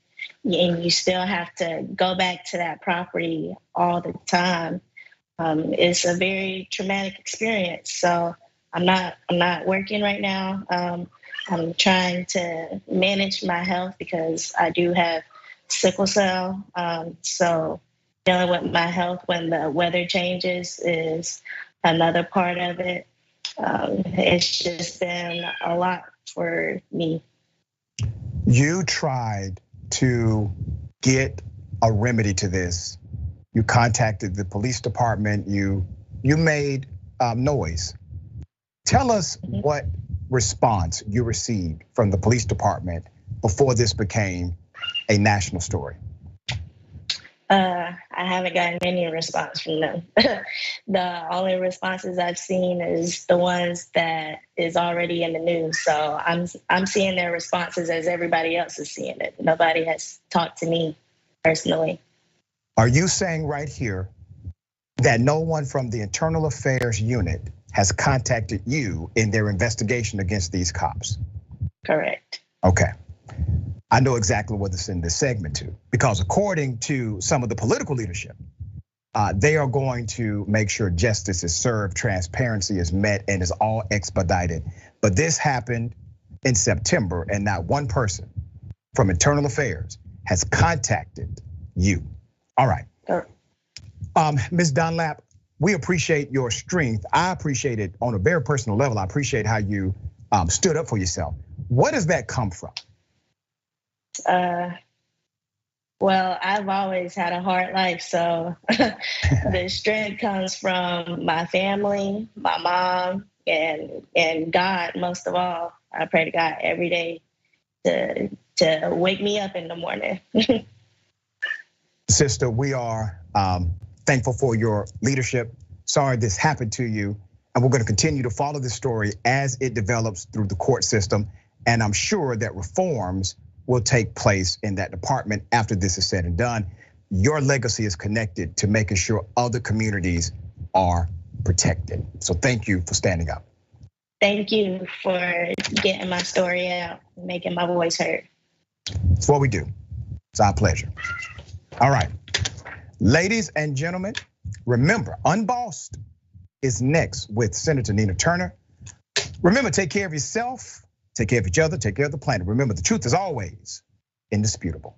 and you still have to go back to that property all the time, it's a very traumatic experience. So I'm not working right now. I'm trying to manage my health because I do have sickle cell. So dealing with my health when the weather changes is another part of it. It's just been a lot for me. You tried to get a remedy to this. You contacted the police department. You made noise. Tell us what response you received from the police department before this became a national story. I haven't gotten any response from them. The only responses I've seen is the ones that is already in the news. So I'm seeing their responses as everybody else is seeing it. Nobody has talked to me personally. Are you saying right here that no one from the Internal Affairs unit has contacted you in their investigation against these cops? Correct. Okay. I know exactly what this in this segment to, because according to some of the political leadership, they are going to make sure justice is served, transparency is met, and is all expedited. But this happened in September, and not one person from Internal Affairs has contacted you. All right. Ms. Dunlap, we appreciate your strength. I appreciate it on a very personal level. I appreciate how you stood up for yourself. Where does that come from? Well, I've always had a hard life, so the strength comes from my family, my mom, and God most of all. I pray to God every day to wake me up in the morning. Sister, we are thankful for your leadership. Sorry this happened to you. And we're going to continue to follow this story as it develops through the court system. And I'm sure that reforms will take place in that department after this is said and done. Your legacy is connected to making sure other communities are protected. So thank you for standing up. Thank you for getting my story out, making my voice heard. It's what we do. It's our pleasure. All right, ladies and gentlemen, remember, Unbossed is next with Senator Nina Turner. Remember, take care of yourself, take care of each other, take care of the planet. Remember, the truth is always indisputable.